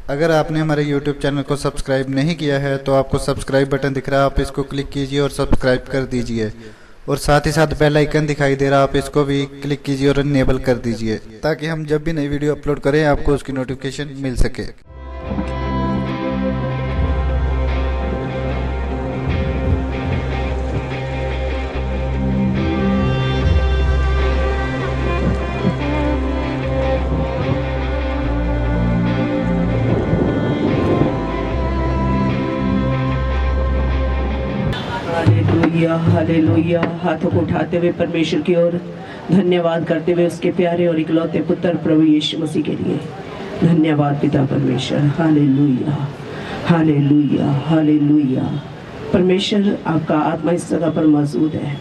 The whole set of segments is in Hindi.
अगर आपने हमारे YouTube चैनल को सब्सक्राइब नहीं किया है तो आपको सब्सक्राइब बटन दिख रहा है, आप इसको क्लिक कीजिए और सब्सक्राइब कर दीजिए। और साथ ही साथ बेल आइकन दिखाई दे रहा है, आप इसको भी क्लिक कीजिए और इनेबल कर दीजिए ताकि हम जब भी नई वीडियो अपलोड करें आपको उसकी नोटिफिकेशन मिल सके। Hallelujah hallelujah. हाथों को उठाते हुए परमेश्वर की ओर धन्यवाद करते हुए उसके प्यारे और इकलौते पुत्र प्रभु यीशु मसीह के लिए धन्यवाद पिता परमेश्वर। Hallelujah hallelujah hallelujah. परमेश्वर आपका आत्मा इस जगह पर मौजूद है,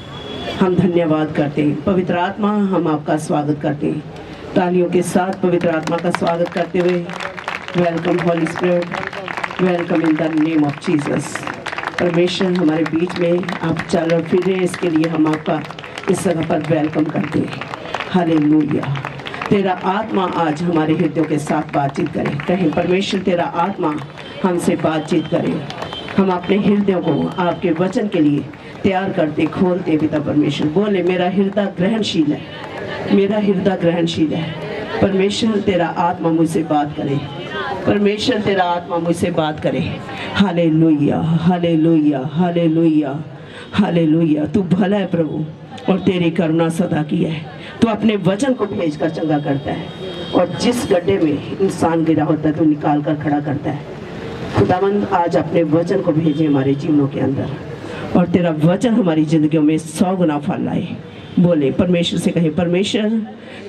हम धन्यवाद करते हैं। पवित्र आत्मा हम आपका स्वागत करते हैं, तालियों के साथ पवित्र आत्मा का स्वागत करते हुए welcome holy spirit, welcome in the name of Jesus. परमेश्वर हमारे बीच में आप चल और फिर रहे हैं, इसके लिए हम आपका इस जगह पर वेलकम करते हैं। हालेलुया। तेरा आत्मा आज हमारे हृदयों के साथ बातचीत करे। कहें परमेश्वर तेरा आत्मा हमसे बातचीत करे। हम अपने हृदयों को आपके वचन के लिए तैयार करते खोलते पिता परमेश्वर। बोले मेरा हृदय ग्रहणशील है, मेरा हृदय ग्रहणशील है। परमेश्वर तेरा आत्मा मुझसे बात करे, परमेश्वर तेरा आत्मा मुझसे बात करे। Hallelujah hallelujah hallelujah hallelujah. तू भला है प्रभु और तेरी करुणा सदा की है। तू अपने वचन को भेजकर चंगा करता है और जिस गड्ढे में इंसान गिरा होता है तू निकाल कर खड़ा करता है। खुदावंद आज अपने वचन को भेजे हमारे जीवनों के अंदर और तेरा वचन हमारी जिंदगियों में 100 गुना फल लाए। बोले परमेश्वर से कहे परमेश्वर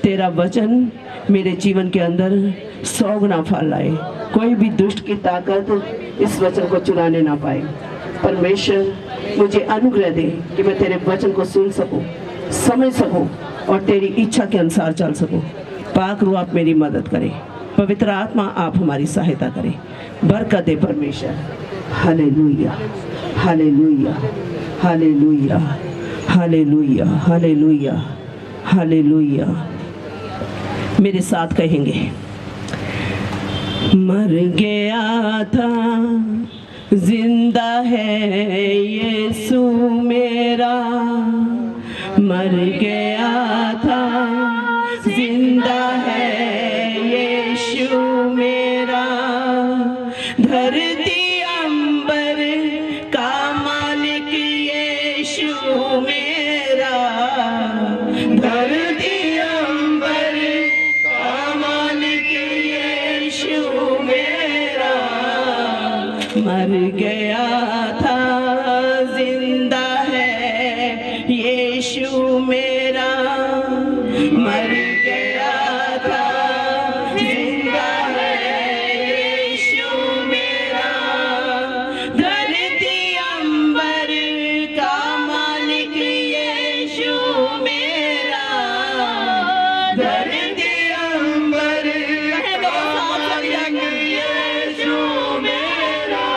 तेरा वचन मेरे जीवन के अंदर 100 गुना फल लाए। कोई भी दुष्ट की ताकत इस वचन को चुराने ना पाए। परमेश्वर मुझे अनुग्रह दे कि मैं तेरे वचन को सुन सकूं, समझ सकूं और तेरी इच्छा के अनुसार चल सकूं। पाक रूह आप मेरी मदद करें, पवित्र आत्मा आप हमारी सहायता करें। बरकत दे परमेश्वर। Hallelujah hallelujah hallelujah hallelujah hallelujah hallelujah. मेरे साथ कहेंगे मर गया था जिंदा है यीशु मेरा, मर गया था जिंदा है यीशु मेरा। धरती अंबर का मालिक यीशु मेरा, धरती अंबर का मालिक यीशु मेरा। मर गया था जिंदा है यीशु मेरा, मर गया था जिंदा है यीशु मेरा। धरती अंबर का मालिक यीशु मेरा, धरती अंबर का मालिक यीशु मेरा।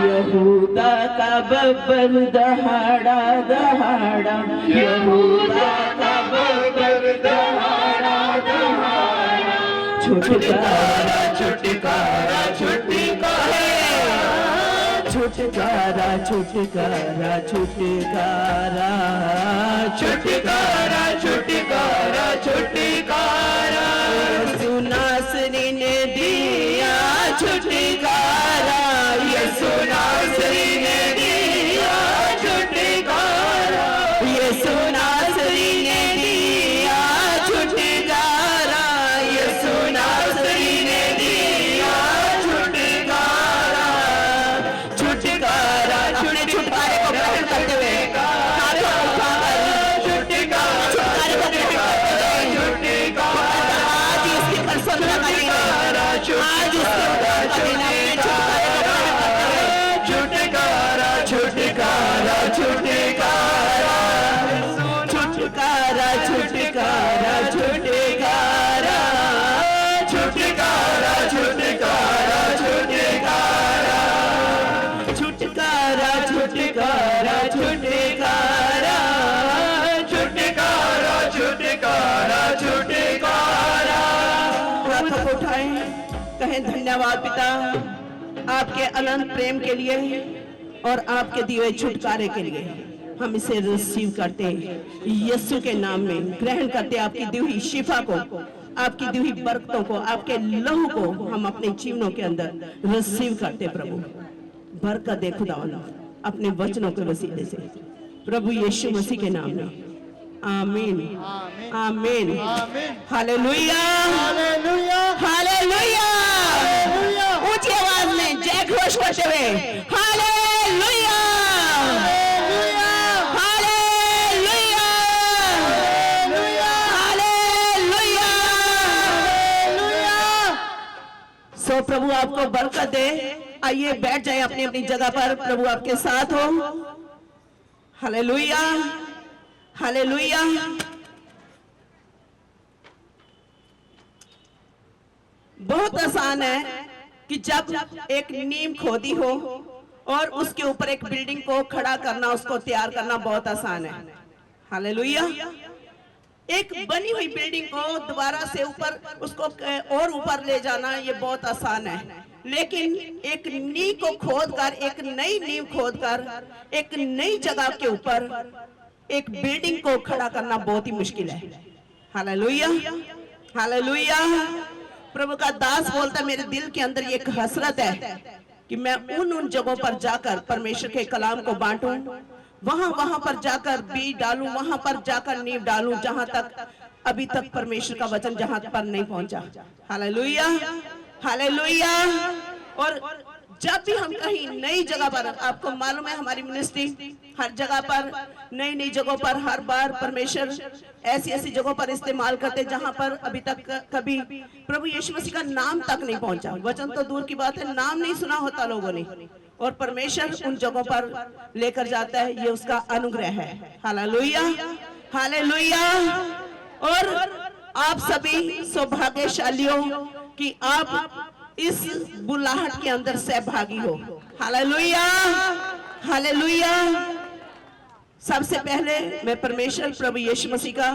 यहूदा का बब्बर दहाड़ा दहाड़ा, यहूदा का बब्बर दहाड़ा दहाड़ा। छुटकारा छुटकारा छुटकारा छुटकारा छुटकारा छुटकारा छुटकारा छुटकारा छुटकारा। यीशु नासरी ने दिया छुटकारा, यीशु नासरी ने दिया छुटकारा, यीशु नासरी ने दिया छुटकारा, यीशु नासरी ने दिया छुटकारा। छुटकारा छुटकारे को प्रकट करते हुए हाथों उठाकर छुटकारे को प्रकट करते हुए आज इसकी प्रशंसा करेंगे, आज इसके धन्यवाद पिता आपके अनंत प्रेम के लिए और आपके दिए हुए छुटकारे के लिए। हम इसे रिसीव करते हैं यीशु के नाम में, ग्रहण करते आपकी दी हुई शिफा को, आपकी दी हुई बरकतों को, आपके लहू को हम अपने जीवनों के अंदर रिसीव करते। प्रभु बरकत दे खुदावंद अपने वचनों के वसीले से, प्रभु यीशु मसीह के नाम में, आमीन आमीन। Hallelujah hallelujah. ऊंची आवाज में जय घोष करते हुए हालेलुया हालेलुया हालेलुया। सो प्रभु आपको बरकत दे। आइए बैठ जाए अपनी अपनी जगह पर, प्रभु आपके साथ हो। Hallelujah hallelujah. बहुत आसान है कि जब एक नींव खोदी हो और उसके ऊपर एक बिल्डिंग को खड़ा करना, उसको तैयार करना बहुत आसान है। हालेलुया। एक बनी हुई बिल्डिंग को दोबारा से ऊपर उसको और ऊपर ले जाना ये बहुत आसान है, लेकिन एक नींव को खोदकर, एक नई नींव खोदकर एक नई जगह के ऊपर एक बिल्डिंग को खड़ा करना बहुत ही मुश्किल है। Hallelujah hallelujah. प्रभु का दास बोलता, मेरे दिल के अंदर एक हसरत है कि मैं उन जगहों पर जाकर परमेश्वर के कलाम को बांटूं, वहां पर जाकर बीज डालूं, वहां पर जाकर नींव डालूं, जहां तक अभी तक परमेश्वर का वचन जहां पर नहीं पहुंचा। Hallelujah hallelujah. और जब भी हम कहीं नई जगह पर, आपको मालूम है हमारी मिनिस्ट्री हर जगह पर, नई नई जगहों पर हर बार परमेश्वर ऐसी ऐसी जगहों पर इस्तेमाल करते जहां पर अभी तक कभी प्रभु यीशु मसीह का नाम तक नहीं पहुंचा। वचन तो दूर की बात है, नाम नहीं सुना होता लोगों ने, और परमेश्वर उन जगहों पर लेकर जाता है। ये उसका अनुग्रह है। Hallelujah hallelujah. और आप सभी सौभाग्यशालियों कि आप इस बुलाहट के अंदर सहभागी हो। Hallelujah hallelujah. सबसे पहले मैं परमेश्वर प्रभु यीशु मसीह का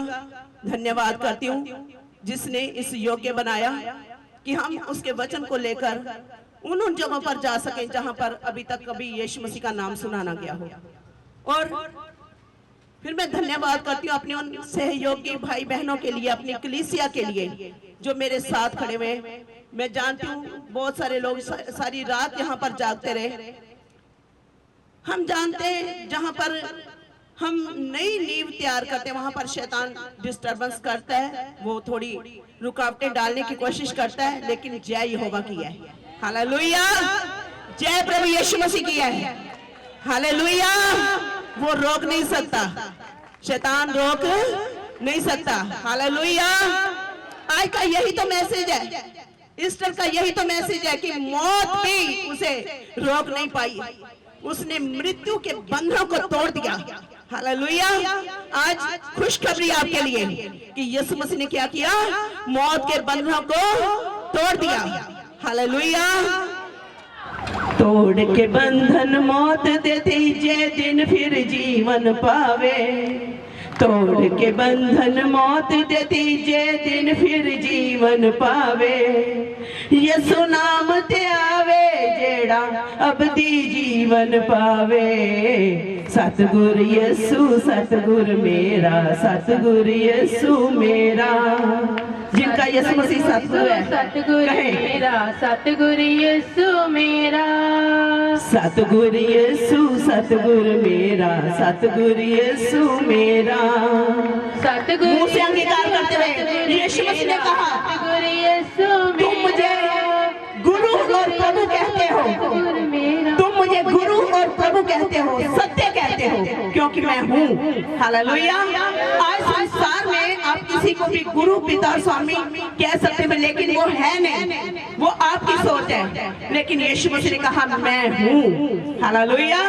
धन्यवाद करती हूँ, जिसने इस योग्य बनाया कि हम उसके वचन को लेकर उन जगहों पर जा सकें जहां पर अभी तक कभी यीशु मसीह का नाम सुना ना गया हो। और फिर मैं धन्यवाद करती हूँ अपने उन सहयोगी भाई बहनों के लिए, अपनी कलीसिया के लिए जो मेरे साथ खड़े हुए। मैं जानती हूँ बहुत सारे लोग सारी रात यहाँ पर जागते रहे। हम जानते हैं जहां पर हम नई नींव तैयार करते हैं वहां पर शैतान डिस्टर्बेंस करता है, वो थोड़ी रुकावटें डालने की कोशिश करता है, लेकिन जय यहोवा की है। हालेलुया। जय प्रभु यीशु मसीह की है। हालेलुया। वो रोक नहीं सकता, शैतान रोक नहीं सकता। हालेलुया। आज का यही तो मैसेज है, ईस्टर का यही तो मैसेज है कि मौत भी उसे रोक नहीं पाई, उसने मृत्यु के बंधनों को तोड़ दिया। हालेलुया। आज खुशखबरी आपके लिए कि यीशु मसीह ने क्या किया, मौत के बंधनों को तोड़ दिया। हालेलुया। तोड़ के बंधन मौत देती जे दिन फिर जीवन पावे, तोड़ के बंधन मौत देती जे दिन फिर जीवन पावे, यीशु नाम ते आवे जेड़ा अबदी जीवन पावे। सतगुर यीशु सतगुर मेरा, सतगुर यीशु मेरा। जिनका यीशु मसीह सतगुर है, सतगुर मेरा, सतगुर यीशु मेरा, सतगुर यीशु सतगुर मेरा, सतगुर यीशु मेरा। सतगुर मुंह से अंगीकार करते हुए यीशु मसीह ने कहा, सतगुर यीशु तुम मुझे गुरु और प्रभु कहते हो, तुम मुझे गुरु और प्रभु कहते हो, सत्य कहते हो, क्योंकि मैं हूँ। हालेलुया। आज संसार में आप किसी को भी गुरु पिता स्वामी कह सकते हैं, लेकिन वो है नहीं, वो आपकी सोच है। लेकिन यीशु मसीह ने कहा मैं हूँ। हालेलुया।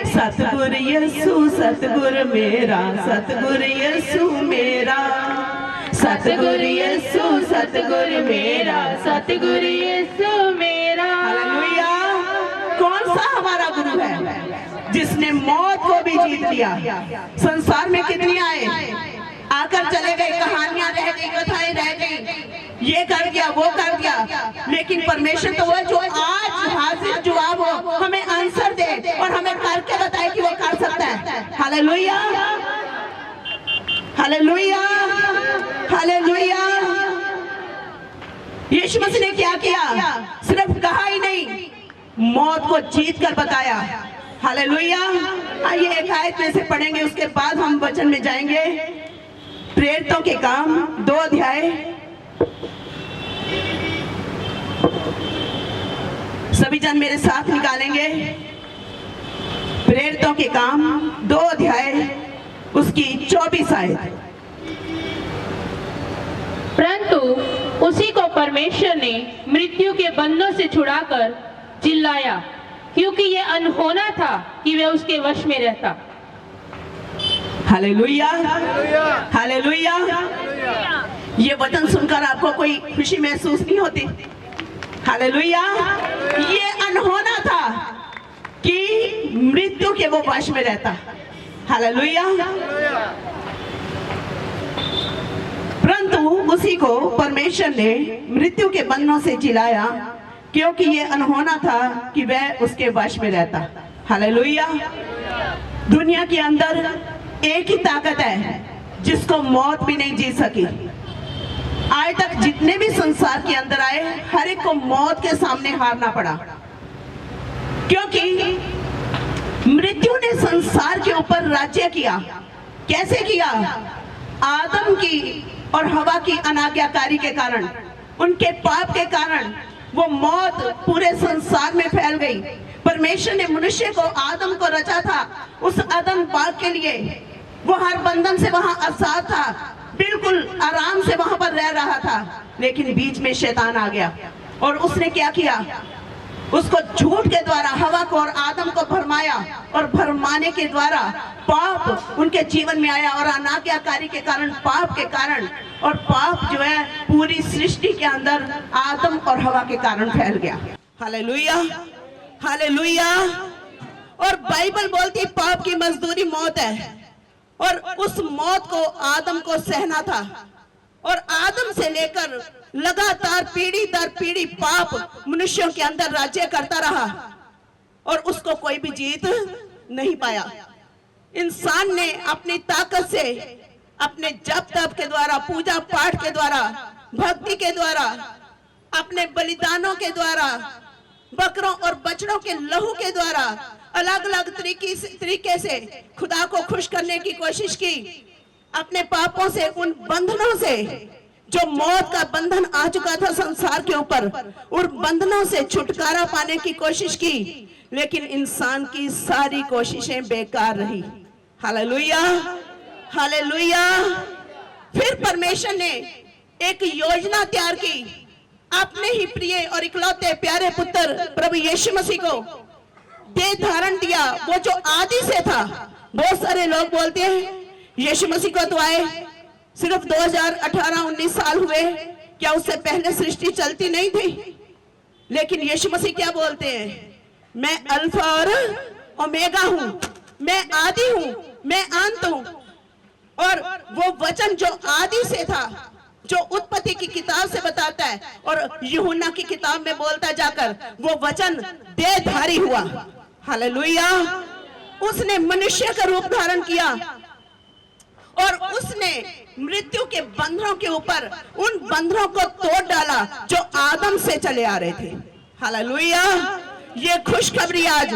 सतगुर यीशु सतगुर मेरा, सतगुर यीशु मेरा, सतगुर यीशु सतगुर मेरा, सतगुर यीशु मेरा। हालेलुया। कौन सा हमारा गुरु है जिसने मौत को भी जीत लिया? संसार में कितनी आए, आकर चले गए, कहानियां रह गई, कथाएं रह गई, ये कर दिया, वो कर दिया, लेकिन परमेश्वर तो वो है जो आज हाजिर जवाब हो, हमें आंसर दे और हमें करके बताए कि वो कर सकता है। Hallelujah, hallelujah, hallelujah. Yeshu Masih ने क्या किया? सिर्फ कहा ही नहीं, मौत को जीत कर बताया। हालेलुया। आइए एक आयत में से पढ़ेंगे, उसके बाद हम वचन में जाएंगे। प्रेरितों के काम 2 अध्याय, सभी जन मेरे साथ निकालेंगे। प्रेरितों के काम 2 अध्याय उसकी 24 आयत। परंतु उसी को परमेश्वर ने मृत्यु के बंधनों से छुड़ाकर चिल्लाया, क्योंकि यह अनहोना था कि वह उसके वश में रहता। Hallelujah, hallelujah. ये वचन सुनकर आपको कोई खुशी महसूस नहीं होती? हालेलुया। ये अनहोना था कि मृत्यु के वो वश में रहता। हालेलुया। परंतु उसी को परमेश्वर ने मृत्यु के बंधनों से जिलाया, क्योंकि ये अनहोना था कि वह उसके वश में रहता। हालेलुया। दुनिया के अंदर एक ही ताकत है जिसको मौत भी नहीं जीत सकी। आज तक जितने भी संसार के अंदर आए, हर एक को मौत के सामने हारना पड़ा, क्योंकि मृत्यु ने संसार के ऊपर राज्य किया। कैसे किया? आदम की और हवा की अनाज्ञाकारी के कारण, उनके पाप के कारण वो मौत पूरे संसार में फैल गई। परमेश्वर ने मनुष्य को, आदम को रचा था उस अदन बाग के लिए। वो हर बंधन से वहां आजाद था, बिल्कुल आराम से वहां पर रह रहा था, लेकिन बीच में शैतान आ गया और उसने क्या किया? उसको झूठ के द्वारा हवा को और आदम को भरमाया, और भरमाने के द्वारा पाप उनके जीवन में आया, और अनाज्ञाकारी के कारण, पाप के कारण, और पाप जो है पूरी सृष्टि के अंदर आदम और हवा के कारण फैल गया। Hallelujah, hallelujah. और बाइबल बोलती पाप की मजदूरी मौत है, और उस मौत को आदम को सहना था, और आदम से लेकर लगातार पीढ़ी दर पीढ़ी पाप मनुष्यों के अंदर राज्य करता रहा, और उसको कोई भी जीत नहीं पाया। इंसान ने अपनी ताकत से, अपने जप तप के द्वारा, पूजा पाठ के द्वारा, भक्ति के द्वारा, अपने बलिदानों के द्वारा, बकरों और बछड़ों के लहू के द्वारा अलग अलग तरीके से खुदा को खुश करने की कोशिश की। अपने पापों से, उन बंधनों से, जो मौत का बंधन आ चुका था संसार के ऊपर, उन बंधनों से छुटकारा पाने की कोशिश की, लेकिन इंसान की सारी कोशिशें बेकार रही। Hallelujah, hallelujah. फिर परमेश्वर ने एक योजना तैयार की, अपने ही प्रिय और इकलौते प्यारे पुत्र प्रभु यीशु मसीह को देह धारण दिया, वो जो आदि से था। बहुत सारे लोग बोलते हैं यीशु मसीह को तो आए सिर्फ 2018-19 साल हुए, क्या उससे पहले सृष्टि चलती नहीं थी? लेकिन यीशु मसीह क्या बोलते हैं? मैं अल्फा और ओमेगा हूं, मैं आदि हूं, मैं अंत हूं। और वो वचन जो आदि से था, जो उत्पत्ति की किताब से बताता है और यूहन्ना की किताब में बोलता जाकर, वो वचन देहधारी हुआ। हालेलुया। उसने मनुष्य का रूप धारण किया, और उसने मृत्यु के बंधनों के ऊपर उन बंधनों को तोड़ डाला जो आदम से चले आ रहे थे। हालेलुया। ये खुशखबरी आज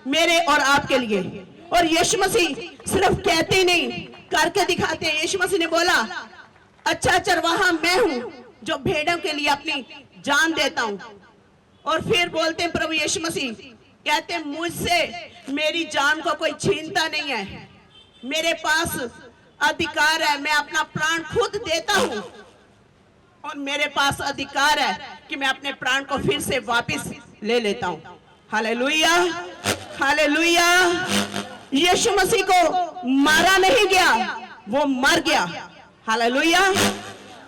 मेरे और आपके लिए। और यीशु मसीह सिर्फ कहते ही नहीं, करके दिखाते हैं। यीशु मसीह ने बोला, अच्छा चरवाहा मैं हूं जो भेड़ों के लिए अपनी जान देता हूं। और फिर बोलते हैं प्रभु यीशु मसीह, कहते हैं मुझसे मेरी जान को कोई छीनता नहीं है, मेरे पास अधिकार है, मैं अपना प्राण खुद देता हूं, और मेरे पास अधिकार है कि मैं अपने प्राण को फिर से वापस ले लेता हूं। Hallelujah, hallelujah. यीशु मसीह को मारा नहीं गया, वो मर गया। हालेलुया।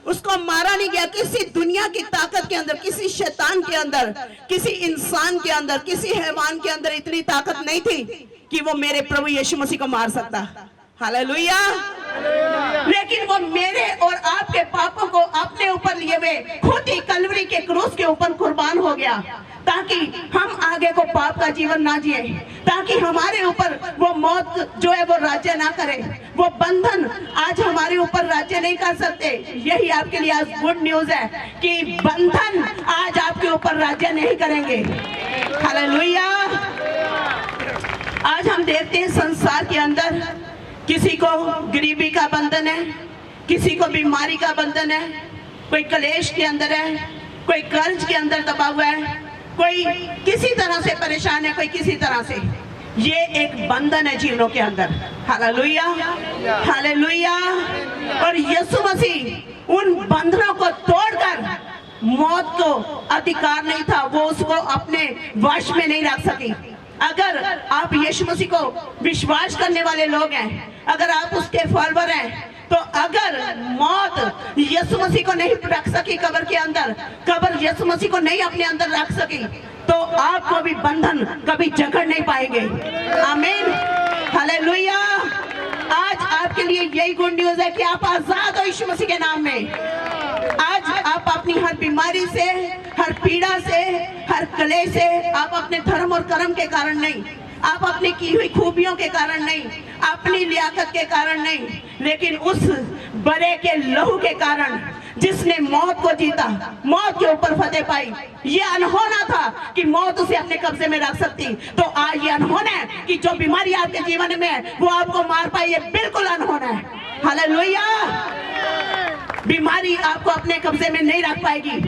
उसको मारा नहीं गया। किसी दुनिया की ताकत के अंदर, किसी शैतान के अंदर, किसी इंसान के अंदर, किसी हैवान के अंदर इतनी ताकत नहीं थी कि वो मेरे प्रभु यीशु मसीह को मार सकता। हालेलुया। लेकिन वो मेरे और आपके पापों को अपने ऊपर लिए हुए खुद ही कलवरी के क्रूस के ऊपर कुर्बान हो गया, ताकि हम आगे को पाप का जीवन ना जिए, ताकि हमारे ऊपर वो मौत जो है वो राज्य ना करे, वो बंधन आज हमारे ऊपर राज्य नहीं कर सकते। यही आपके लिए आज गुड न्यूज है कि बंधन आज आपके ऊपर राज्य नहीं करेंगे। हालेलुया। आज हम देखते हैं संसार के अंदर किसी को गरीबी का बंधन है, किसी को बीमारी का बंधन है, कोई कलेश के अंदर है, कोई कर्ज के अंदर दबा हुआ है, कोई किसी तरह से परेशान है, कोई किसी तरह से। ये एक बंधन है जीवनों के अंदर। Hallelujah, hallelujah. और यीशु मसीह उन बंधनों को तोड़कर, मौत को अधिकार नहीं था, वो उसको अपने वश में नहीं रख सकी। अगर आप यीशु मसीह को विश्वास करने वाले लोग हैं, अगर आप उसके फॉलोअर हैं, तो अगर मौत यीशु मसीह को नहीं रख सकी कब्र के अंदर, कब्र यीशु मसीह को नहीं अपने अंदर रख सकी, तो आपको भी बंधन कभी जकड़ नहीं पाएंगे। आमीन, हालेलुया। आज आपके लिए यही गुड न्यूज है कि आप आजाद हो यीशु मसीह के नाम में। आज आप अपनी हर बीमारी से, हर पीड़ा से, हर कलेश से, आप अपने धर्म और कर्म के कारण नहीं, आप अपनी की हुई खूबियों के कारण नहीं, अपनी लियाकत के कारण नहीं, लेकिन उस बड़े के लहू के कारण जिसने मौत को जीता, मौत के ऊपर फतेह पाई। ये अनहोना था कि मौत उसे अपने कब्जे में रख सकती, तो आज ये अनहोना है कि जो बीमारी आपके जीवन में है वो आपको मार पाई। ये बिल्कुल अनहोना है। हालेलुया। बीमारी आपको अपने कब्जे में नहीं रख पाएगी।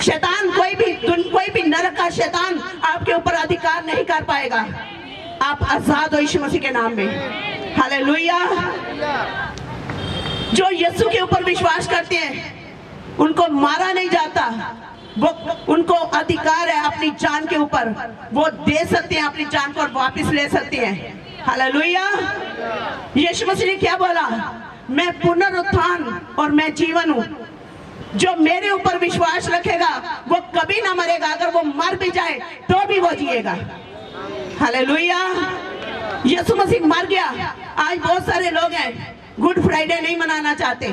शैतान कोई भी नरक का शैतान आपके ऊपर अधिकार नहीं कर पाएगा। आप आजाद हो यीशु मसीह के नाम में। हालेलुया। जो यीशु के ऊपर विश्वास करते हैं उनको मारा नहीं जाता, वो उनको अधिकार है अपनी जान के ऊपर, वो दे सकते हैं अपनी जान को और वापस ले सकते हैं। हालेलुया। यीशु मसीह ने क्या बोला? मैं पुनरुत्थान और मैं जीवन हूं। जो मेरे ऊपर विश्वास रखेगा वो कभी ना मरेगा, अगर वो मर भी जाए तो भी वो जिएगा। हालेलुया। यीशु मसीह मर गया। आज बहुत सारे लोग हैं गुड फ्राइडे नहीं मनाना चाहते,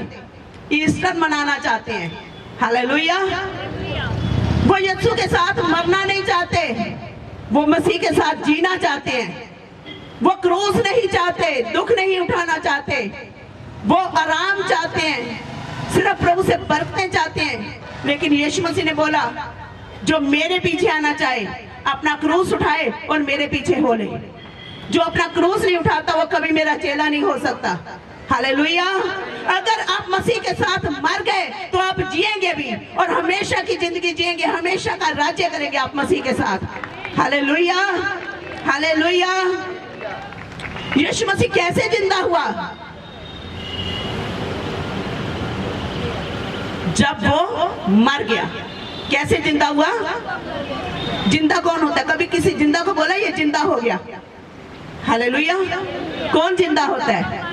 ईस्टर मनाना चाहते हैं। हालेलुया। वो यीशु के साथ मरना नहीं चाहते, वो मसीह के साथ जीना चाहते हैं। वो क्रूस नहीं चाहते, दुख नहीं उठाना चाहते, वो आराम चाहते हैं, सिर्फ प्रभु से बरतने चाहते हैं। लेकिन यीशु मसीह ने बोला जो मेरे पीछे आना चाहे अपना क्रूस उठाए और मेरे पीछे हो ले। जो अपना क्रूस नहीं उठाता वो कभी मेरा चेला नहीं हो सकता। हालेलुया। अगर आप मसीह के साथ मर गए तो आप जिएंगे भी और हमेशा की जिंदगी जिएंगे, हमेशा का राज्य करेंगे आप मसीह के साथ। Hallelujah, hallelujah. यीशु मसीह कैसे जिंदा हुआ? जब वो मर गया। कैसे जिंदा हुआ? जिंदा कौन होता है? कभी किसी जिंदा को बोला ये जिंदा हो गया? हालेलुया। कौन जिंदा होता है?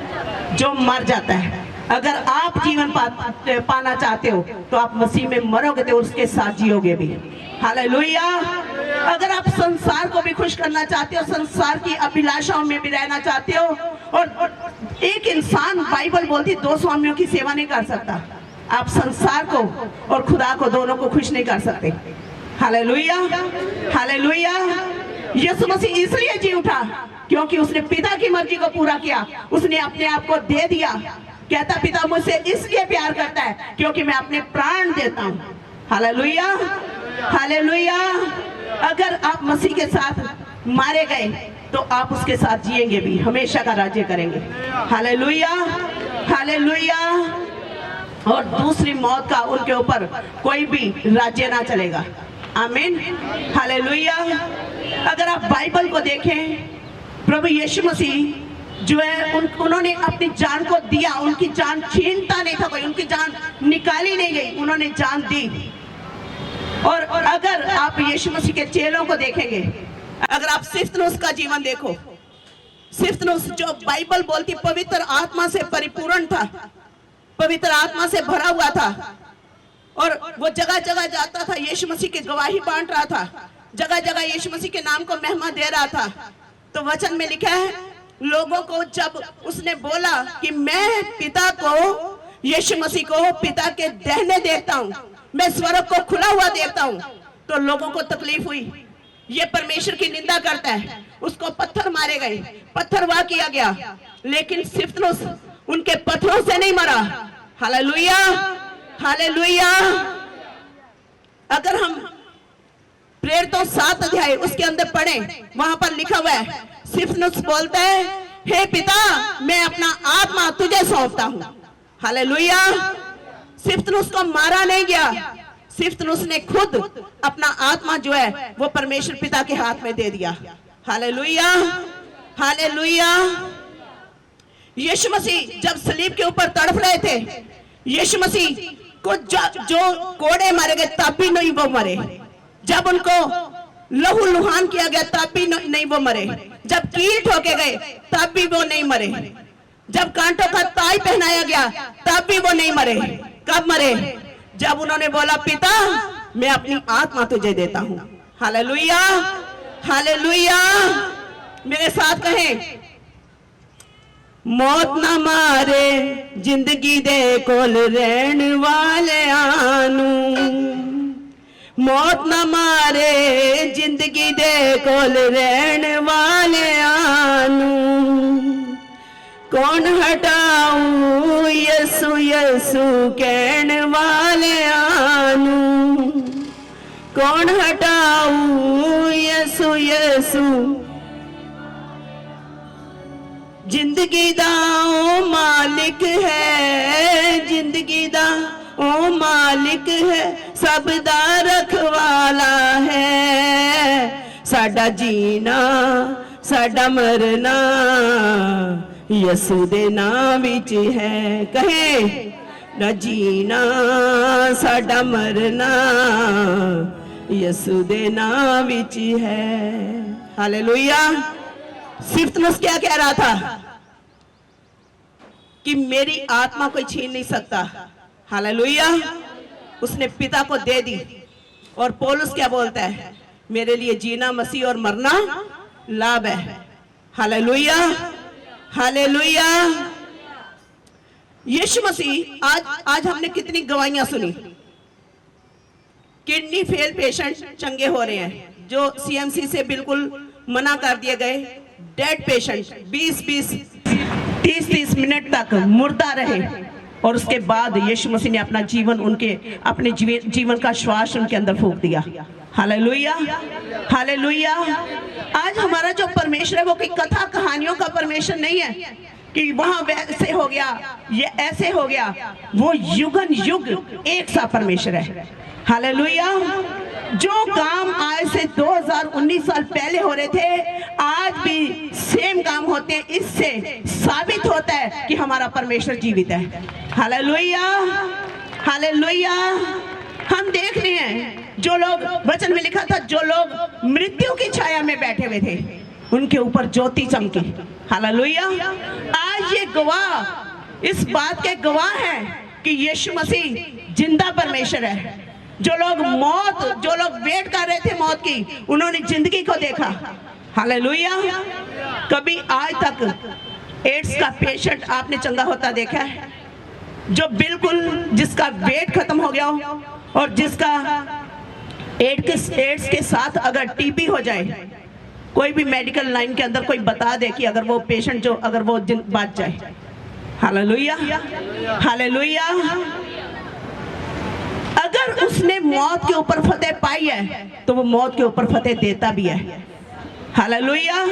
जो मर जाता है। अगर आप जीवन पाना चाहते हो तो आप मसीह में मरोगे तो उसके साथ जियोगे भी। हालेलुया। अगर आप संसार को भी खुश करना चाहते हो, संसार की अभिलाषाओं में भी रहना चाहते हो, और एक इंसान, बाइबल बोलती, दो स्वामियों की सेवा नहीं कर सकता। आप संसार को और खुदा को दोनों को खुश नहीं कर सकते। Hallelujah, hallelujah. यीशु मसीह इसलिए जी उठा क्योंकि उसने पिता की मर्जी को पूरा किया, उसने अपने आप को दे दिया। कहता पिता मुझसे इसलिए प्यार करता है क्योंकि मैं अपने प्राण देता हूँ। Hallelujah, hallelujah. अगर आप मसीह के साथ मारे गए तो आप उसके साथ जिएंगे भी, हमेशा का राज्य करेंगे। Hallelujah, hallelujah. और दूसरी मौत का उनके ऊपर कोई भी राज्य ना चलेगा। आमीन, हालेलुया। अगर आप बाइबल को देखें, प्रभु यीशु मसीह जो है उन्होंने अपनी जान को दिया, उनकी जान छीनता नहीं था कोई, उनकी जान निकाली नहीं गई, उन्होंने जान दी। और अगर आप यीशु मसीह के चेलों को देखेंगे, अगर आप सिफ्तनुस का जीवन देखो, सिफ्तनुस जो बाइबल बोलती पवित्र आत्मा से परिपूर्ण था, पवित्र आत्मा से भरा हुआ था, और वो जगह जगह जाता था, यीशु मसीह की गवाही बांट रहा था, जगह जगह यीशु मसीह के नाम को महिमा दे रहा था। तो वचन में लिखा है लोगों को जब उसने बोला कि मैं पिता को, यीशु मसीह को पिता के दाहिने देखता हूं, मैं स्वर्ग को खुला हुआ देखता हूं, तो लोगों को तकलीफ हुई। ये परमेश्वर की निंदा करता है। उसको पत्थर मारे गए, पत्थरवाह किया गया, लेकिन स्तिफनुस उनके पत्थरों से नहीं मरा। Hallelujah, hallelujah. अगर हम प्रेरितों 7 अध्याय उसके अंदर पढ़े, वहां पर लिखा हुआ है, स्तिफनुस बोलता है, हे पिता, मैं अपना आत्मा तुझे सौंपता हूं। हालेलुया। स्तिफनुस को मारा नहीं गया, स्तिफनुस ने खुद अपना आत्मा जो है वो परमेश्वर पिता के हाथ में दे दिया। Hallelujah, hallelujah. यीशु मसीह जब सलीब के ऊपर तड़प रहे थे, यीशु मसीह को जो कोड़े मारे गए तब भी नहीं वो मरे, जब उनको लहू लुहान किया गया तब भी नहीं वो मरे, जब कील ठोके गए तब भी वो नहीं मरे, जब कांटों का ताज पहनाया गया तब भी वो नहीं मरे। कब मरे? जब उन्होंने बोला, पिता, मैं अपनी आत्मा तुझे देता हूं। Hallelujah, hallelujah. मेरे साथ कहें, मौत ना मारे जिंदगी दे कोल रहन वाले आनू, मौत ना मारे जिंदगी दे कोल रहन वाले आनू, कौन हटाऊं यसु यसु कहन वाले आनू, कौन हटाऊं यसु यसु। जिंदगी दा ओ मालिक है, जिंदगी दा ओ मालिक है, सब दा रखवाला है, साडा जीना साडा मरना यसु दे नाम विच है। कहे ना, जीना साडा मरना यसु दे नाम विच है। हालेलुया। स्तिफनुस क्या कह रहा था कि मेरी आत्मा कोई छीन नहीं सकता। हालेलुया। उसने पिता को दे दी। और पौलुस क्या बोलता है, मेरे लिए जीना मसीह और मरना लाभ है। Hallelujah, hallelujah. यीशु मसीह, आज हमने कितनी गवाहियां सुनी। किडनी फेल पेशेंट चंगे हो रहे हैं, जो सीएमसी से बिल्कुल मना कर दिए गए। डेड पेशेंट 20-20, 30-30 मिनट तक मुर्दा रहे, और उसके बाद यीशु मसीह ने अपना जीवन अपने जीवन का श्वास उनके अंदर फूंक दिया। Hallelujah, hallelujah. आज हमारा जो परमेश्वर है वो कोई कथा कहानियों का परमेश्वर नहीं है कि वहां वैसे हो गया, ये ऐसे हो गया। वो युगन युग एक सा परमेश्वर है। हालेलुया। जो काम आज से 2019 साल पहले हो रहे थे, आज भी सेम काम होते हैं। इससे साबित होता है कि हमारा परमेश्वर जीवित है। Hallelujah, hallelujah. हम देख रहे हैं, जो लोग, वचन में लिखा था, जो लोग मृत्यु की छाया में बैठे हुए थे, उनके ऊपर ज्योति चमकी। हालेलुया। आज ये गवाह इस बात के गवाह हैं कि यीशु मसीह जिंदा परमेश्वर है। जो लोग वेट कर रहे थे मौत की, उन्होंने जिंदगी को देखा। हालेलुया। कभी आज तक एड्स का पेशेंट आपने चंगा होता देखा है? जो बिल्कुल जिसका वेट खत्म हो गया हो, और जिसका एड्स के साथ अगर टीबी हो जाए, कोई भी मेडिकल लाइन के अंदर कोई बता दे कि अगर वो पेशेंट जो अगर वो बच जाए। Hallelujah, hallelujah. अगर उसने मौत के ऊपर फतेह पाई है, तो वो मौत के ऊपर फतेह देता भी है। हालेलुया।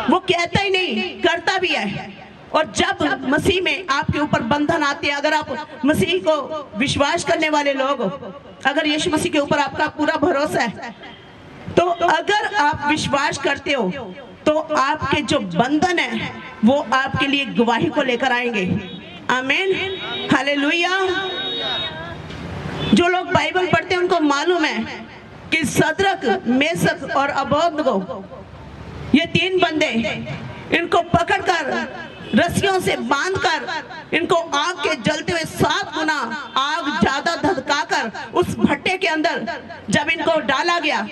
वो कहता ही नहीं, करता भी है। और जब मसीह में आपके ऊपर बंधन आते हैं, अगर आप मसीह को विश्वास करने वाले लोग हो, अगर यीशु मसीह के ऊपर आपका पूरा भरोसा है, तो अगर आप विश्वास करते हो, तो आपके जो बंधन है वो आपके लिए गवाही को लेकर आएंगे। आमीन, हालेलुया। जो लोग बाइबल पढ़ते हैं उनको मालूम है कि सदरक, मेसक और अबेदनगो, ये 3 बंदे, इनको पकड़कर रस्सियों से बांधकर इनको आग के जलते हुए 7 गुना आग ज्यादा धधकाकर उस भट्टे के अंदर जब इनको डाला गया,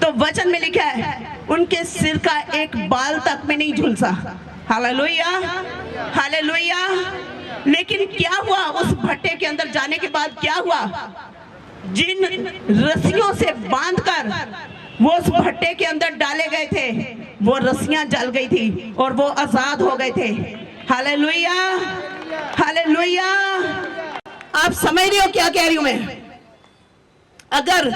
तो वचन में लिखा है उनके सिर का एक बाल तक में नहीं झुलसा। Hallelujah, hallelujah. लेकिन क्या हुआ उस भट्टे के अंदर जाने के बाद? क्या हुआ? जिन रस्सियों से बांधकर वो उस भट्टे के अंदर डाले गए थे, वो रस्सियां जल गई थी और वो आजाद हो गए थे। Hallelujah, hallelujah. आप समझ रहे हो क्या कह रही हूं मैं? अगर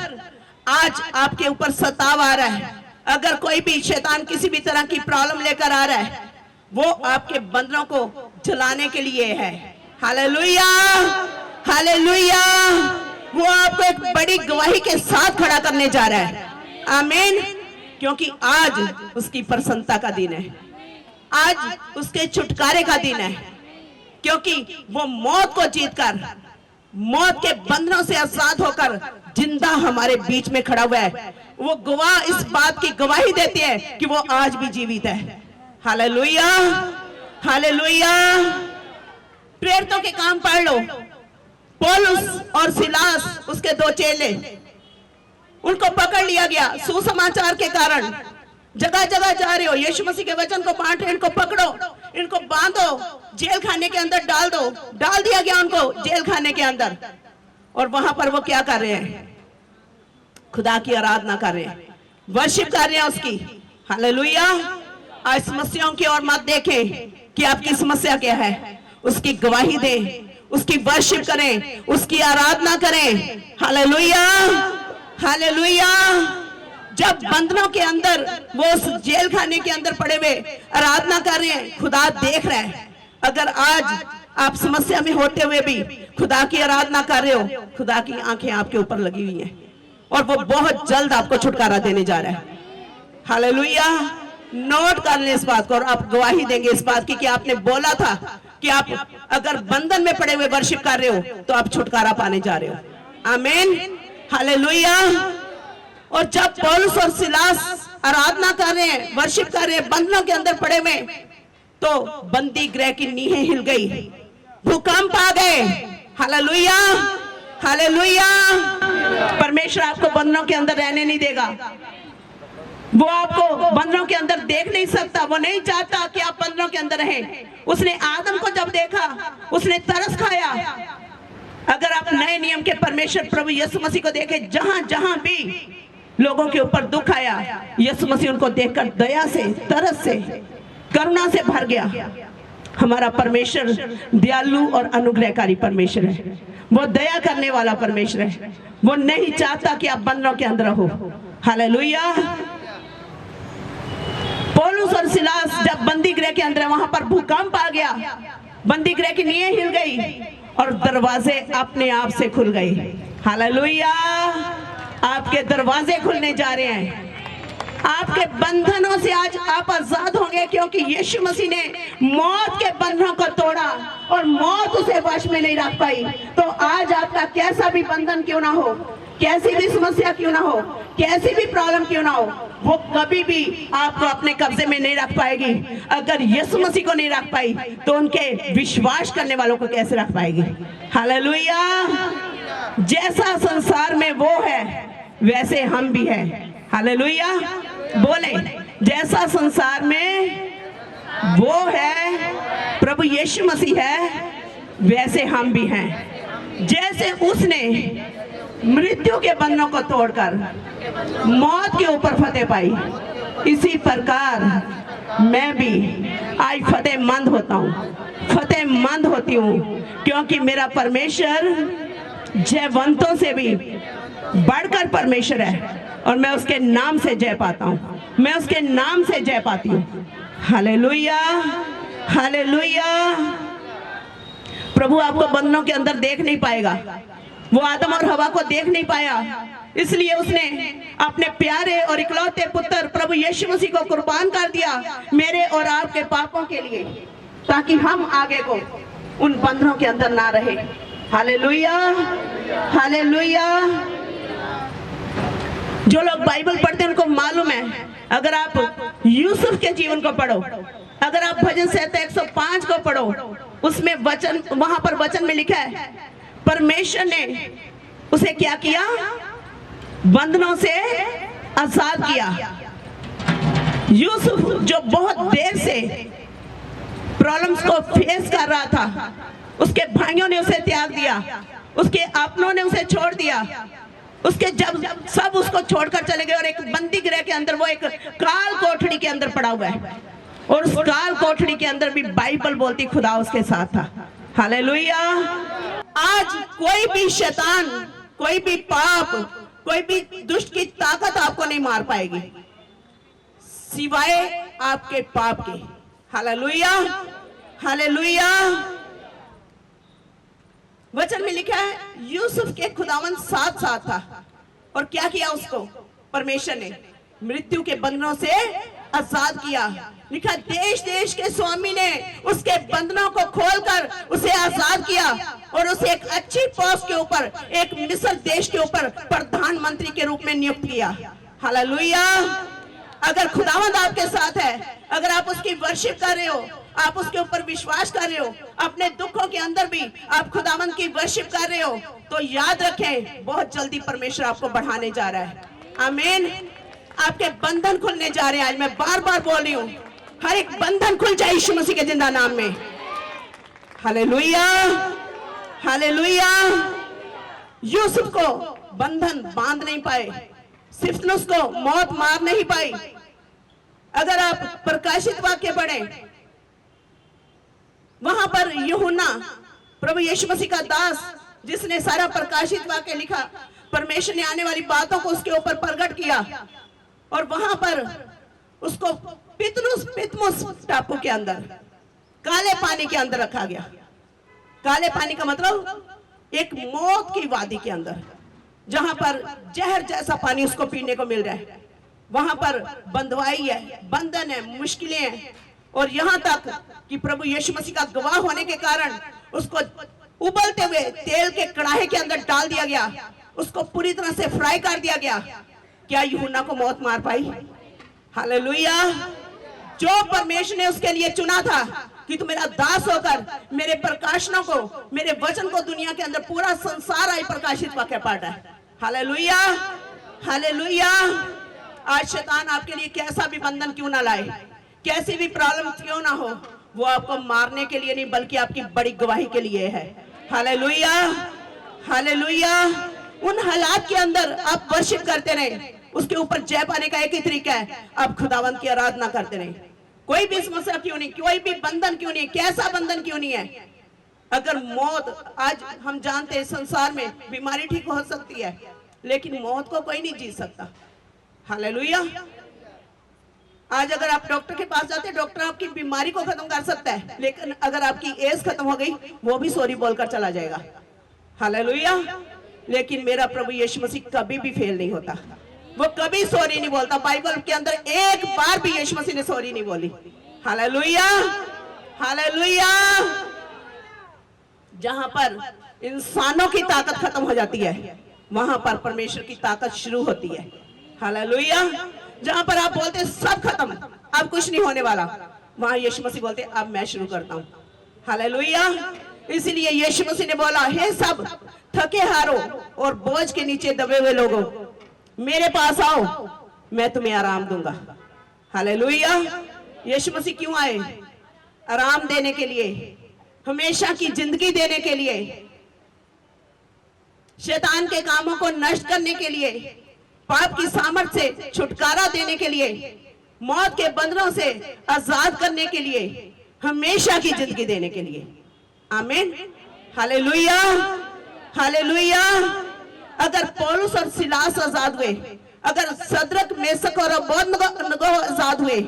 आज आपके ऊपर सताव आ रहा है, अगर कोई भी शैतान किसी भी तरह की प्रॉब्लम लेकर आ रहा है, वो आपके बंधनों को जलाने के लिए है। Hallelujah, hallelujah. वो आपको एक बड़ी गवाही के साथ खड़ा करने जा रहा है। आमीन। क्योंकि आज उसकी प्रसन्नता का दिन है, आज उसके छुटकारे का दिन है। क्योंकि वो मौत को जीतकर, मौत के बंधनों से आजाद होकर जिंदा हमारे बीच में खड़ा हुआ है। वो गवाह इस बात की गवाही देते हैं कि वो आज भी जीवित है। Hallelujah, hallelujah. प्रेरितों के काम पढ़ लो। पौलुस और सिलास, उसके दो चेले, उनको पकड़ लिया गया सुसमाचार के कारण। जगह जगह जा रहे हो, यीशु मसीह के वचन को बांट रहे, इनको पकड़ो, इनको बांधो, जेल खाने के अंदर डाल दो। डाल दिया गया उनको जेल खाने के अंदर। और वहां पर वो क्या कर रहे हैं? खुदा की आराधना कर रहे हैं, वर्शिप कर रहे हैं उसकी। हालेलुया। आज समस्याओं की ओर मत देखें कि आपकी समस्या क्या है, उसकी गवाही दें, उसकी वर्शिप करें, उसकी आराधना करें। Hallelujah, hallelujah. जब बंधनों के अंदर वो उस जेल खाने के अंदर पड़े हुए आराधना कर रहे हैं, खुदा देख रहा है। अगर आज आप समस्या में होते हुए भी खुदा की आराधना कर रहे हो, खुदा की आंखें आपके ऊपर लगी हुई हैं और वो बहुत जल्द आपको छुटकारा देने जा रहा है। हालेलुया। नोट कर लें इस बात को और आप गवाही देंगे इस बात की कि आपने बोला था कि आप अगर बंधन में पड़े हुए वर्शिप कर रहे हो तो आप छुटकारा पाने जा रहे हो। आमीन, हालेलुया। और जब पौलुस और सिलास आराधना कर रहे हैं, वर्शिप कर रहे हैं, बंधनों के अंदर पड़े हुए, तो बंदी गृह की नींहें हिल गई, भूकंप आ गए। Hallelujah, hallelujah. परमेश्वर आपको बंधनों के अंदर रहने नहीं देगा। वो आपको बंधनों के अंदर देख नहीं सकता। वो नहीं चाहता कि आप बंधनों के अंदर रहें। उसने आदम को जब देखा, उसने तरस खाया। अगर आप नए नियम के परमेश्वर प्रभु यीशु मसीह को देखें, जहां जहां भी लोगों के ऊपर दुख आया, यीशु मसीह उनको देखकर दया से, तरस से, करुणा से भर गया। हमारा परमेश्वर दयालु और अनुग्रहकारी परमेश्वर है। वो दया करने वाला परमेश्वर है। वो नहीं चाहता कि आप बंधनों के अंदर रहो। हालेलुया। पौलुस और सिलास जब बंदी गृह के अंदर, वहां पर भूकंप आ गया, बंदी गृह की नींहें हिल गई और दरवाजे अपने आप से खुल गए। हालेलुया। आपके दरवाजे खुलने जा रहे हैं। आपके बंधनों से आज आप आजाद होंगे, क्योंकि यीशु मसीह ने मौत के बंधनों को तोड़ा और मौत उसे वश में नहीं रख पाई। तो आज आपका कैसा भी बंधन क्यों ना हो, कैसी भी समस्या क्यों ना हो, कैसी भी प्रॉब्लम क्यों ना हो, वो कभी भी आपको अपने कब्जे में नहीं रख पाएगी। अगर यीशु मसीह को नहीं रख पाई तो उनके विश्वास करने वालों को कैसे रख पाएगी। हालेलुया। जैसा संसार में वो है वैसे हम भी हैं। हालेलुया। बोले, जैसा संसार में वो है, प्रभु यीशु मसीह है, वैसे हम भी हैं। जैसे उसने मृत्यु के बंधनों को तोड़कर मौत के ऊपर फतेह पाई, इसी प्रकार मैं भी आज फतेहमंद होता हूँ, फतेहमंद होती हूँ, क्योंकि मेरा परमेश्वर जयवंतों से भी बढ़कर परमेश्वर है और मैं उसके नाम से जय पाता हूँ, मैं उसके नाम से जय पाती हूँ। Hallelujah, hallelujah. प्रभु आपको बंधनों के अंदर देख नहीं पाएगा। वो आदम और हवा को देख नहीं पाया, इसलिए उसने अपने प्यारे और इकलौते पुत्र प्रभु यीशु मसीह को कुर्बान कर दिया मेरे और आपके पापों के लिए, ताकि हम आगे को उन बंधनों के अंदर ना रहे। Hallelujah, hallelujah. जो लोग बाइबल पढ़ते हैं उनको मालूम है, अगर आप यूसुफ के जीवन को पढ़ो, अगर आप भजन संहिता 105 को पढ़ो, उसमें वचन, वहां पर वचन में लिखा है परमेश्वर ने उसे क्या किया, बंधनों से आजाद किया। यूसुफ जो बहुत देर से प्रॉब्लम्स को फेस कर रहा था, उसके भाइयों ने उसे त्याग दिया, उसके अपनों ने उसे छोड़ दिया, उसके जब सब उसको छोड़कर चले गए और एक बंदी गृह के अंदर, वो एक काल कोठड़ी के अंदर पड़ा हुआ है, और उस काल कोठड़ी के अंदर भी बाइबल बोलती खुदा उसके साथ था। हालेलुया। आज कोई भी शैतान, कोई भी पाप, कोई भी दुष्ट की ताकत आपको नहीं मार पाएगी सिवाय आपके पाप के। Hallelujah, hallelujah. वचन में लिखा है यूसुफ के खुदावन साथ साथ था, और क्या किया उसको परमेश्वर ने? मृत्यु के बंधनों से आजाद किया। लिखा देश देश के स्वामी ने उसके बंधनों को खोलकर उसे आजाद किया और उसे एक अच्छी पोस्ट के ऊपर, एक मिस्र देश के ऊपर प्रधानमंत्री के रूप में नियुक्त किया। हालेलुया। अगर खुदावंद आपके साथ है, अगर आप उसकी वर्शिप कर रहे हो, आप उसके ऊपर विश्वास कर रहे हो, अपने दुखों के अंदर भी आप खुदावंद की वर्शिप कर रहे हो, तो याद रखें बहुत जल्दी परमेश्वर आपको बढ़ाने जा रहा है। आमीन। आपके बंधन खुलने जा रहे हैं। आज मैं बार बार बोल रही हूँ, हर एक बंधन खुल जाए यीशु मसीह के जिंदा नाम में। Hallelujah, hallelujah. यूसुफ को बंधन बांध नहीं पाए, सिफनुस को मौत मार नहीं पाई। अगर आप प्रकाशित वाक्य पढ़ें, वहां पर यूहन्ना प्रभु यीशु मसीह का दास, जिसने सारा प्रकाशित वाक्य लिखा, परमेश्वर ने आने वाली बातों को उसके ऊपर प्रकट किया, और वहां पर उसको पितमुस टापू के अंदर, काले पानी के अंदर रखा गया। काले पानी का मतलब एक मौत की वादी के अंदर, जहां पर जहर जैसा पानी उसको पीने को मिल रहा है। वहां पर बंधवाई है, बंधन है, मुश्किलें हैं, और यहां तक कि प्रभु यीशु मसीह का गवाह होने के कारण उसको उबलते हुए तेल के कड़ाहे के अंदर डाल दिया गया, उसको पूरी तरह से फ्राई कर दिया गया। क्या यूहन्ना को मौत मार पाई? हालेलुया। जो परमेश्वर ने उसके लिए चुना था कि तू मेरा दास होकर मेरे प्रकाशनों को, मेरे वचन को दुनिया के अंदर पूरा संसार आई प्रकाशित वाक्य पाठ है। Hallelujah, hallelujah. आज शैतान आपके लिए कैसा भी बंधन क्यों ना लाए, कैसी भी प्रॉब्लम क्यों ना हो, वो आपको मारने के लिए नहीं बल्कि आपकी बड़ी गवाही के लिए है। Hallelujah, hallelujah. उन हालात के अंदर आप वर्शिप करते रहे, उसके ऊपर जय पाने का एक ही तरीका है, आप खुदावंत की आराधना करते रहे। कोई भी समस्या क्यों नहीं, कोई भी बंधन क्यों नहीं, कैसा बंधन क्यों नहीं है, अगर मौत, आज हम जानते हैं संसार में बीमारी ठीक हो सकती है, लेकिन मौत को कोई नहीं जीत सकता। हालेलुया। आज अगर आप डॉक्टर के पास जाते हैं, डॉक्टर आपकी बीमारी को खत्म कर सकता है, लेकिन अगर आपकी एज खत्म हो गई, वो भी सॉरी बोलकर चला जाएगा। हालेलुया। लेकिन मेरा प्रभु यीशु मसीह कभी भी फेल नहीं होता, वो कभी सॉरी नहीं बोलता। बाइबल के अंदर एक बार भी यीशु मसीह ने सॉरी नहीं बोली। Hallelujah, hallelujah. जहां पर इंसानों की ताकत खत्म हो जाती है, वहां पर परमेश्वर की ताकत शुरू होती है। हालेलुया। जहां पर आप बोलते सब खत्म, अब कुछ नहीं होने वाला, वहां यीशु मसीह बोलते अब मैं शुरू करता हूं। हालेलुया। इसीलिए यीशु मसीह ने बोला, हे सब थके हारो और बोझ के नीचे दबे हुए लोगों, मेरे पास आओ, मैं तुम्हें आराम दूंगा। हालेलुया। यीशु मसीह क्यों आए? आराम देने के लिए, हमेशा की जिंदगी देने के लिए, शैतान के कामों को नष्ट करने के लिए, पाप की सामर्थ से छुटकारा देने के लिए, मौत के बंधनों से आजाद करने के लिए, हमेशा की जिंदगी देने के लिए। आमीन। Hallelujah, hallelujah. अगर पौलुस और सिलास आजाद हुए, अगर सदरक मेसक और अबेदनगो आजाद हुए,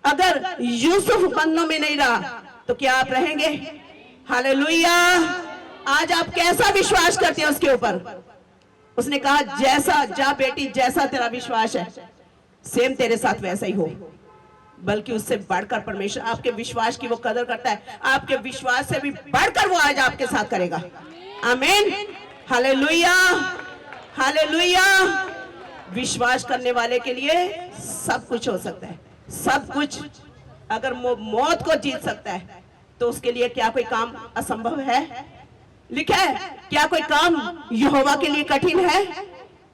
अगर यूसुफ बंधनों में नहीं रहा, तो क्या आप रहेंगे? हालेलुया। आज आप कैसा विश्वास करते हैं उसके ऊपर? उसने कहा, जैसा जा बेटी, जैसा तेरा विश्वास है सेम तेरे साथ वैसा ही हो। बल्कि उससे बढ़कर परमेश्वर आपके विश्वास की वो कदर करता है, आपके विश्वास से भी बढ़कर वो आज आपके साथ करेगा। आमीन। Hallelujah, hallelujah. विश्वास करने वाले के लिए सब कुछ हो सकता है, सब कुछ। अगर मौत को जीत सकता है, तो उसके लिए क्या कोई काम असंभव है? लिखा है, क्या कोई काम यहोवा के लिए कठिन है?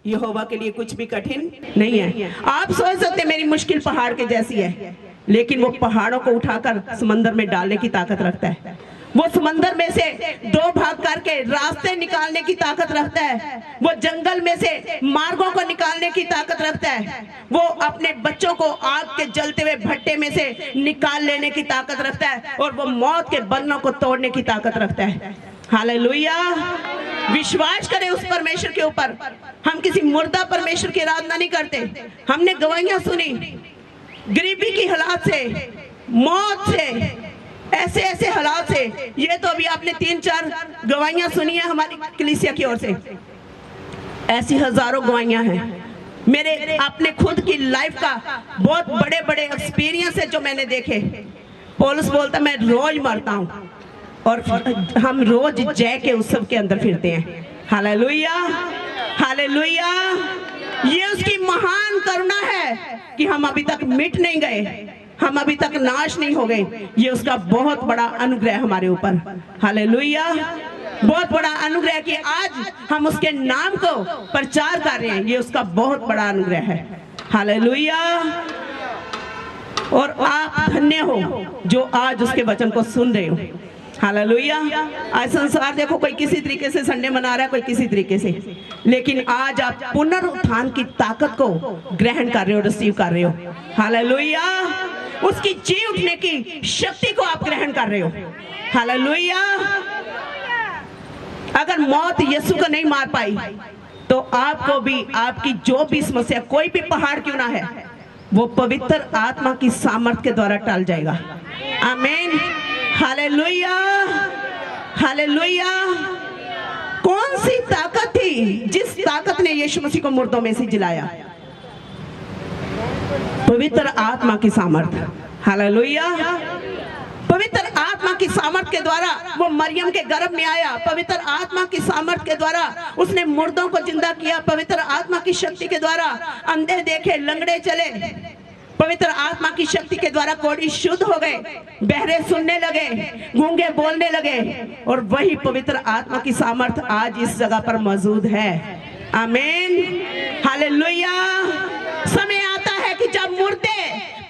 यहोवा के लिए कुछ भी कठिन नहीं है। आप सोच सकते मेरी मुश्किल पहाड़ के जैसी है, लेकिन वो पहाड़ों को उठाकर समंदर में डालने की ताकत रखता है। वो समंदर में से 2 भाग करके रास्ते निकालने की ताकत रखता है। वो जंगल में से मार्गों को निकालने की ताकत रखता है। वो अपने बच्चों को आग के जलते हुए भट्टे में से निकाल लेने की ताकत रखता है, और वो मौत के बंधनों को तोड़ने की ताकत रखता है। हालेलुया। विश्वास करें उस परमेश्वर के ऊपर। हम किसी मुर्दा परमेश्वर की आराधना नहीं करते। हमने गवाहियां सुनी गरीबी की हालात से, मौत से, ऐसे ऐसे हालात से। ये तो अभी आपने 3-4 गवाहियां सुनी है हमारी कलीसिया की ओर से। ऐसी हजारों गवाहियां हैं। मेरे अपने खुद की लाइफ का बहुत बड़े बड़े एक्सपीरियंस है जो मैंने देखे। पौलुस बोलता मैं रोज मरता हूँ, और हम रोज जय के उत्सव के अंदर फिरते हैं। Hallelujah, hallelujah. ये उसकी महान करुणा है कि हम अभी तक मिट नहीं गए, हम अभी तक नाश नहीं हो गए। ये उसका बहुत बड़ा अनुग्रह हमारे ऊपर। हालेलुया। बहुत बड़ा अनुग्रह कि आज हम उसके नाम को प्रचार कर रहे हैं। ये उसका बहुत बड़ा अनुग्रह है। हालेलुया। और आप धन्य हो जो आज उसके वचन को सुन रहे हो। हालेलुया। आज संसार देखो, कोई किसी तरीके से संडे मना रहा है, कोई किसी तरीके से, लेकिन आज आप पुनरुत्थान की ताकत को ग्रहण कर रहे हो, रिसीव कर रहे हो। हालेलुया। उसकी जी उठने की शक्ति को आप ग्रहण कर रहे हो। हालेलुया। अगर मौत यीशु को नहीं मार पाई तो आपको भी, आपकी जो भी समस्या, कोई भी पहाड़ क्यों ना है, वो पवित्र आत्मा की सामर्थ के द्वारा टल जाएगा। आमीन। Hallelujah, hallelujah. कौन सी ताकत थी जिस ताकत ने यीशु मसीह को मुर्दों में से जिलाया? पवित्र आत्मा की सामर्थ। हालेलुया। पवित्र आत्मा की सामर्थ के द्वारा वो मरियम के गर्भ में आया। पवित्र आत्मा की सामर्थ के द्वारा उसने मुर्दों को जिंदा किया। पवित्र आत्मा की शक्ति के द्वारा अंधे देखे, लंगड़े चले। पवित्र आत्मा की शक्ति के द्वारा कोढ़ी शुद्ध हो गए, बहरे सुनने लगे, गूंगे बोलने लगे। और वही पवित्र आत्मा की सामर्थ आज इस जगह पर मौजूद है। आमीन। हालेलुया। समय आता है कि जब मुर्दे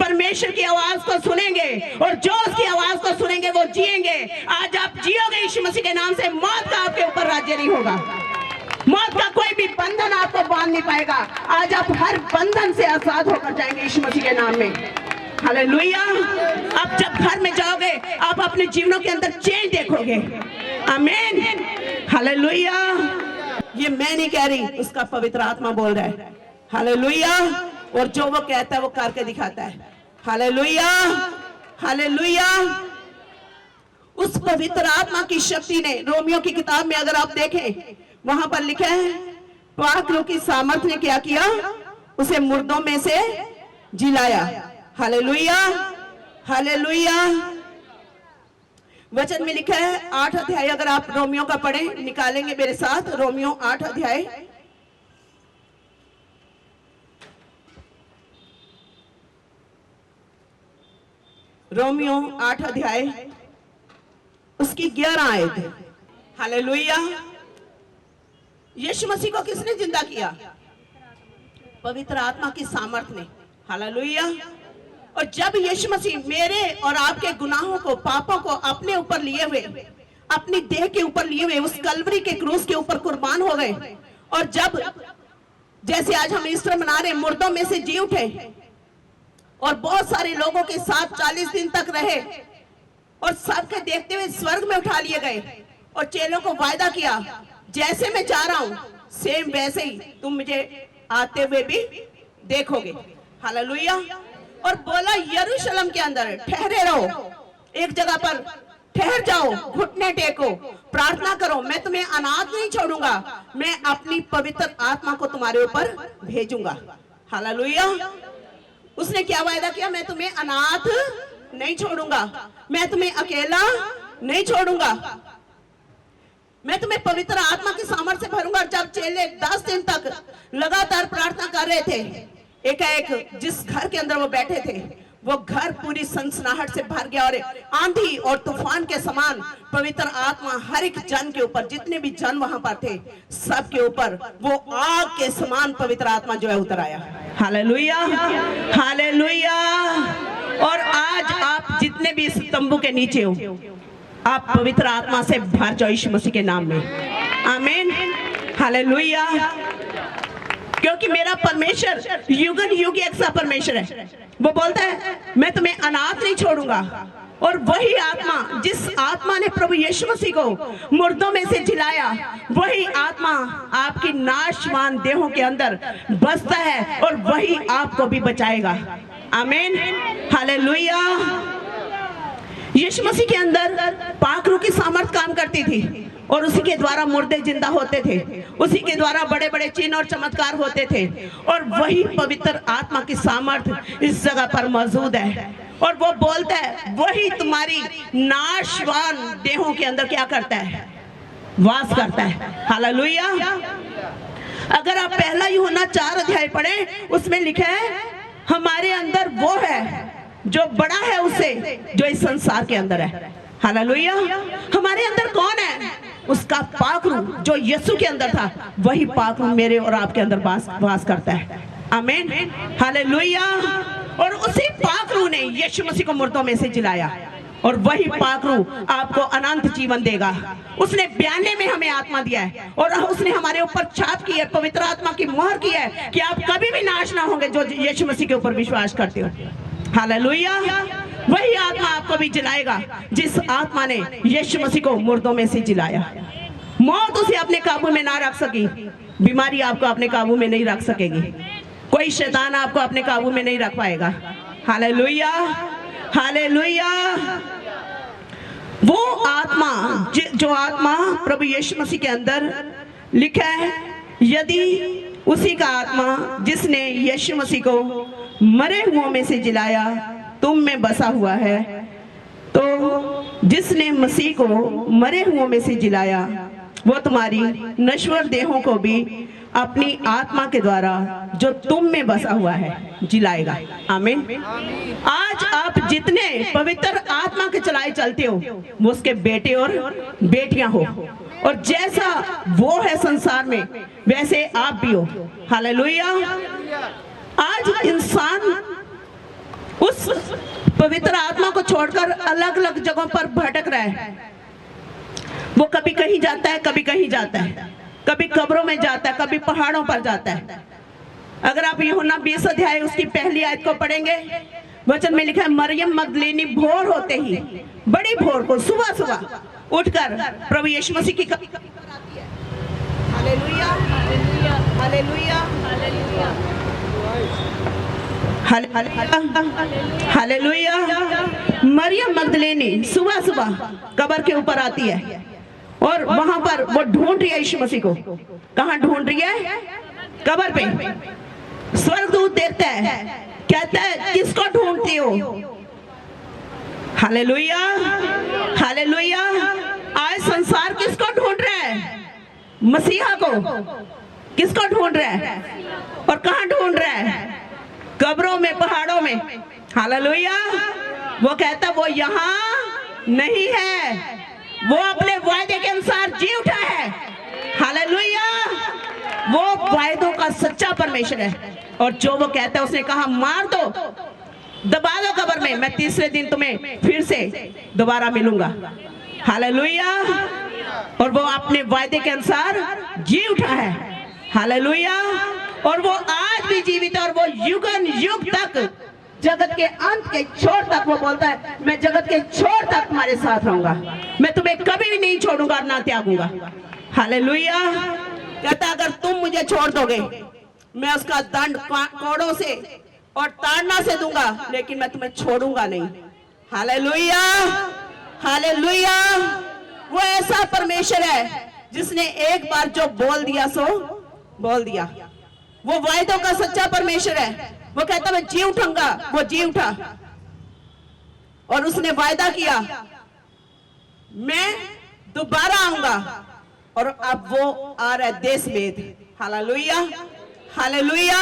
परमेश्वर की आवाज को सुनेंगे, और जो उसकी आवाज को सुनेंगे वो जिएंगे। आज आप जियोगे यीशु मसीह के नाम से। मौत का आपके ऊपर राज्य नहीं होगा। मौत का कोई भी बंधन आपको बांध नहीं पाएगा। आज आप हर बंधन से आजाद होकर जाएंगे यीशु मसीह के नाम में। हालेलुया। आप जब घर में जाओगे, आप अपने जीवनों के अंदर चेंज देखोगे। आमीन। हालेलुया। ये मैं नहीं कह रही, उसका पवित्र आत्मा बोल रहा है। हालेलुया। और जो वो कहता है वो करके दिखाता है। Hallelujah, hallelujah. उस पवित्र आत्मा की शक्ति ने, रोमियो की किताब में अगर आप देखें, वहां पर लिखा है पाक रूह की सामर्थ ने क्या किया? उसे मुर्दों में से जिलाया। Hallelujah, hallelujah. वचन में लिखा है 8 अध्याय, अगर आप रोमियो का पढ़ें, निकालेंगे मेरे साथ, रोमियो 8 अध्याय। रोमियो 8 अध्याय उसकी 11 आयत। हालेलुया। यीशु मसीह को किसने जिंदा किया? पवित्र आत्मा की सामर्थ ने। हालेलुया। और जब यीशु मसीह मेरे और आपके गुनाहों को, पापों को अपने ऊपर लिए हुए, अपनी देह के ऊपर लिए हुए उस कलवरी के क्रूस के ऊपर कुर्बान हो गए, और जब जैसे आज हम ईस्टर मना रहे, मुर्दों में से जी उठे और बहुत सारे लोगों के साथ 40 दिन तक रहे, और सबके देखते हुए स्वर्ग में उठा लिए गए, और चेलों को वायदा किया जैसे मैं जा रहा हूं सेम वैसे ही तुम मुझे आते हुए भी देखोगे। हालेलुया। और बोला यरूशलेम के अंदर ठहरे रहो, एक जगह पर ठहर जाओ, घुटने टेको, प्रार्थना करो, मैं तुम्हें अनाथ नहीं छोड़ूंगा, मैं अपनी पवित्र आत्मा को तुम्हारे ऊपर भेजूंगा। हालेलुया। उसने क्या वायदा किया? मैं तुम्हें अनाथ नहीं छोड़ूंगा, मैं तुम्हें अकेला नहीं छोड़ूंगा, मैं तुम्हें पवित्र आत्मा की सामर्थ्य से भरूंगा। जब चेले 10 दिन तक लगातार प्रार्थना कर रहे थे, एकाएक जिस घर के अंदर वो बैठे थे वो घर पूरी सनसनाहट से भर गया और आंधी और तूफान के समान पवित्र आत्मा हर एक जन के ऊपर, जितने भी जन वहां पर थे सब के ऊपर वो आग के समान पवित्र आत्मा जो है उतर आया। Hallelujah, hallelujah. और आज आप जितने भी इस तंबू के नीचे हो, आप पवित्र आत्मा से भर जाओ यीशु मसीह के नाम में। आमीन, हालेलुया। क्योंकि मेरा परमेश्वर युगन युग एक सा परमेश्वर है। वो बोलता है मैं तुम्हें अनाथ नहीं छोड़ूंगा। और वही आत्मा, जिस आत्मा ने प्रभु यीशु मसीह को मुर्दों में से जिलाया, वही आत्मा आपकी नाशवान देहों के अंदर बसता है और वही आपको भी बचाएगा। आमीन, हालेलुया। यीशु मसीह के अंदर पाक रूह की सामर्थ काम करती थी और उसी के द्वारा मुर्दे जिंदा होते थे, उसी के द्वारा बड़े बड़े चिन्ह और चमत्कार होते थे। और वही पवित्र आत्मा की सामर्थ इस जगह पर मौजूद है। और वो बोलता है वही तुम्हारी नाशवान देहों के अंदर क्या करता है, वास करता है। हालेलुया। अगर आप पहला यूहन्ना 4 अध्याय पढ़े, उसमें लिखा है हमारे अंदर वो है जो बड़ा है उससे जो इस संसार के अंदर है। हालेलुया। हमारे अंदर कौन है? उसका पाक रूह जो यीशु के अंदर था, वही पाक रूह मेरे और आपके अंदर वास करता है। आमीन, हालेलुया। और उसी पाक रूह ने यीशु मसीह को मुर्दों में से जिलाया और वही पाक रूह आपको अनंत जीवन देगा। उसने 92 में हमें आत्मा दिया है और उसने हमारे ऊपर छाप की है, पवित्र आत्मा की मोहर की है कि आप कभी भी नाश ना होंगे जो यीशु मसीह के ऊपर विश्वास करते हो। हालेलुया। वही आत्मा आपको भी जिलाएगा जिस आत्मा ने यीशु मसीह को मुर्दों में से जिलाया। मौत उसे अपने काबू में ना रख सकी, बीमारी आपको अपने काबू में नहीं रख सकेगी, कोई शैतान आपको अपने काबू में नहीं रख पाएगा। Hallelujah, hallelujah. वो आत्मा जो आत्मा प्रभु यीशु मसीह के अंदर लिखा है, यदि उसी का आत्मा जिसने यीशु मसीह को मरे हुओं में से जिलाया तुम में बसा हुआ है, तो जिसने मसीह को मरे हुओं में से जिलाया वो तुम्हारी नश्वर देहों को भी अपनी आत्मा के द्वारा जो तुम में बसा हुआ है जिलाएगा। आमीन। आज आप जितने पवित्र आत्मा के चलाए चलते हो वो उसके बेटे और बेटियां हो, और जैसा वो है संसार में वैसे आप भी हो। हालेलुया। आज इंसान उस पवित्र आत्मा को छोड़कर अलग अलग जगहों पर भटक रहा है। वो कभी कहीं जाता है, कभी कहीं जाता है, कभी कब्रों में जाता है, कभी पहाड़ों पर जाता है। अगर आप यूहन्ना 20 अध्याय उसकी पहली आयत को पढ़ेंगे, वचन में लिखा है मरियम मगदलीनी भोर होते ही, बड़ी भोर को, सुबह सुबह उठकर प्रभु यीशु मसीह की कब्र पर आती है। Hallelujah, hallelujah, hallelujah, hallelujah, hallelujah. मरियम मगदलीनी सुबह सुबह कब्र के ऊपर आती है और वहां पर वो ढूंढ रही है यीशु मसीह को। कहां ढूंढ रही है? कब्र पे। स्वर्गदूत देखता है, कहता है किसको ढूंढती हो? Hallelujah, hallelujah. आज संसार किसको ढूंढ रहा है? मसीहा को। किसको ढूंढ रहा है? और कहां ढूंढ रहा है? कब्रों में, पहाड़ों में। हालेलुया। वो कहता वो यहाँ नहीं है, वो अपने वायदे के अनुसार जी उठा है। हालेलुया। वो वायदों का सच्चा परमेश्वर है और जो वो कहता है, उसने कहा मार दो, दबा दो कब्र में, मैं तीसरे दिन तुम्हें फिर से दोबारा मिलूंगा। हालेलुया। और वो अपने वायदे के अनुसार जी उठा है। हालेलुया। और वो आज भी जीवित है और वो युगन युग तक, जगत के अंत के छोर तक, वो बोलता है मैं जगत के छोर तक तुम्हारे साथ रहूंगा, मैं तुम्हें कभी भी नहीं छोड़ूंगा और ना त्यागूंगा। हालेलुया। कहता अगर तुम मुझे छोड़ दोगे मैं उसका दंड कोड़ों से और ताड़ना से दूंगा, लेकिन मैं तुम्हें छोड़ूंगा नहीं। Hallelujah, hallelujah. वो ऐसा परमेश्वर है जिसने एक बार जो बोल दिया सो बोल दिया। वो वायदों का सच्चा परमेश्वर है। वो कहता मैं जी उठूंगा, वो जी उठा और उसने वायदा किया मैं दोबारा आऊंगा, और अब वो आ रहा है देश में। Hallelujah, hallelujah.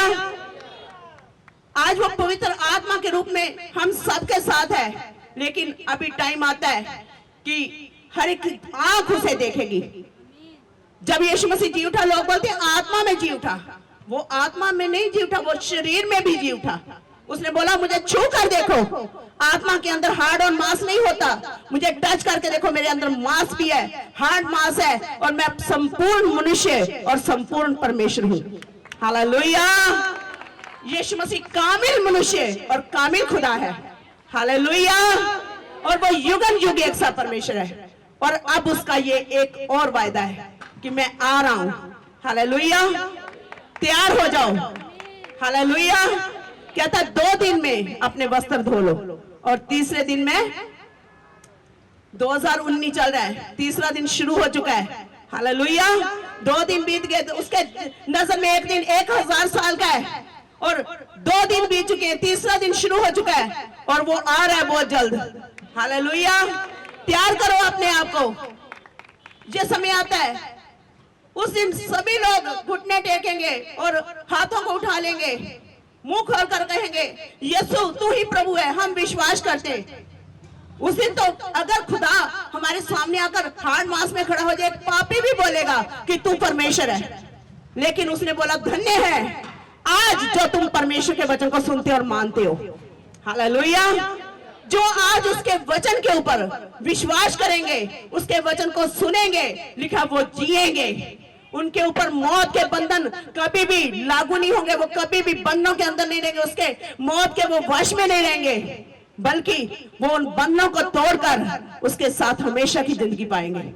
आज वो पवित्र आत्मा के रूप में हम सबके साथ है, लेकिन अभी टाइम आता है कि हर एक आंख उसे देखेगी। जब यीशु मसीह जी उठा, लोग बोलते आत्मा में जी उठा, वो आत्मा में नहीं जी उठा, वो शरीर में भी जी उठा। उसने बोला मुझे छू कर देखो, आत्मा के अंदर हार्ड और मांस नहीं होता, मुझे टच करके देखो, मेरे अंदर मांस भी है, हार्ड मांस है, और मैं संपूर्ण मनुष्य और संपूर्ण परमेश्वर हूँ। हालेलुया। यीशु मसीह कामिल मनुष्य और कामिल खुदा है। हालेलुया। और वो युगन युग एक सा परमेश्वर है। और अब उसका ये एक और वायदा है कि मैं आ रहा हूं। हालेलुया। तैयार हो जाओ। हालेलुया। कहता 2 दिन में अपने वस्त्र धो लो, और तीसरे दिन में 2019 चल रहा है, तीसरा दिन शुरू हो चुका है। हालेलुया। 2 दिन बीत गए, तो उसके नजर में एक दिन 1000 साल का है, और 2 दिन बीत चुके हैं, तीसरा दिन शुरू हो चुका है, और वो आ रहा है बहुत जल्द। हालेलुया। तैयार करो अपने आप को, ये समय आता है। उस दिन सभी लोग घुटने टेकेंगे और हाथों को उठा लेंगे, मुंह खोलकर कहेंगे यीशु तू ही प्रभु है, हम विश्वास करते। उस दिन तो अगर खुदा हमारे सामने आकर हार्ड मांस में खड़ा हो जाए, पापी भी बोलेगा कि तू परमेश्वर है। लेकिन उसने बोला धन्य है आज जो तुम परमेश्वर के वचन को सुनते और मानते हो। हालेलुया। जो आज उसके वचन के ऊपर विश्वास करेंगे, उसके वचन को सुनेंगे, लिखा वो जिएंगे, उनके ऊपर मौत के बंधन कभी भी लागू नहीं होंगे, वो कभी भी बंधनों के अंदर नहीं रहेंगे, उसके मौत के वो वश में नहीं रहेंगे, बल्कि वो उन बंधनों को तोड़कर उसके साथ हमेशा की जिंदगी पाएंगे।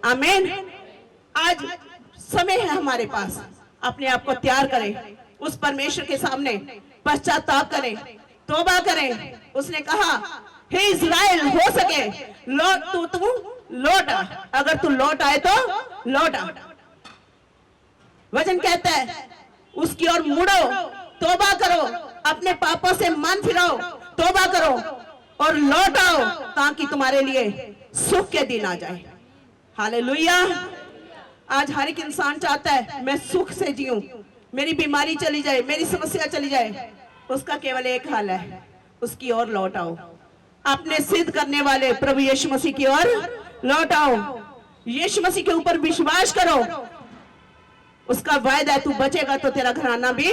आमीन। आज समय है हमारे पास, अपने आप को तैयार करें, उस परमेश्वर के सामने पश्चाताप करें, तौबा करें। उसने कहा हे इज़राइल, हो सके लौट, तू लौट आ, अगर तू लौट आए तो लौट आ। वचन कहता है उसकी ओर मुड़ो, तौबा करो, अपने पापों से मन फिराओ, तौबा करो और लौट आओ, ताकि तुम्हारे लिए सुख के दिन आ जाए। हालेलुया। आज हर एक इंसान चाहता है मैं सुख से जीऊं, मेरी बीमारी चली जाए, मेरी समस्या चली जाए। उसका केवल एक हाल है, उसकी ओर लौट आओ, अपने सिद्ध करने वाले प्रभु यीशु मसीह की ओर लौट आओ, यीशु मसीह के ऊपर विश्वास करो। उसका वायदा है तू बचेगा तो तेरा घराना भी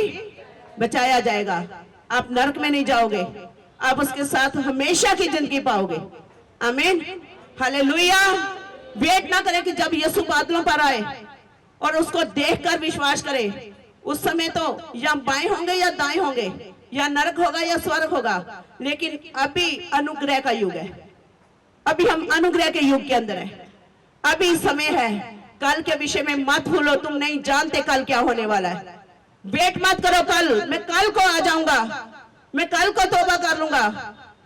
बचाया जाएगा, आप नरक में नहीं जाओगे, आप उसके साथ हमेशा की जिंदगी पाओगे। आमीन। हालेलुया। वेट ना करें कि जब यीशु बादलों पर आए और उसको देखकर विश्वास करें। उस समय तो या बाएं होंगे या दाएं होंगे, या नरक होगा या स्वर्ग होगा, लेकिन अभी अनुग्रह का युग है, अभी हम अनुग्रह के युग के अंदर हैं। अभी समय है, कल के विषय में मत भूलो, तुम नहीं जानते कल क्या होने वाला है। वेट मत करो कल, मैं कल को आ जाऊंगा, मैं कल को तौबा कर लूंगा।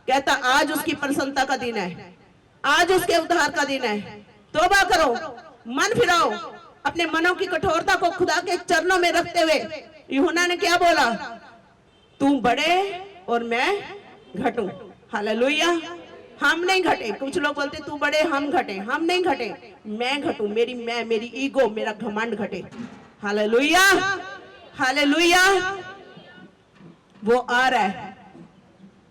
कहता आज उसकी प्रसन्नता का दिन है, आज उसके उद्धार का दिन है। तौबा करो, मन फिराओ, अपने मनों की कठोरता को खुदा के चरणों में रखते हुए। यूहन्ना ने क्या बोला, तू बढ़े और मैं घटूं। हालेलुया। हम नहीं घटे, कुछ लोग बोलते तू बढ़े हम घटे, हम नहीं घटे, मैं घटूं, मेरी ईगो, मेरा घमंड घटे। हालेलुया। हालेलुया। वो आ रहा है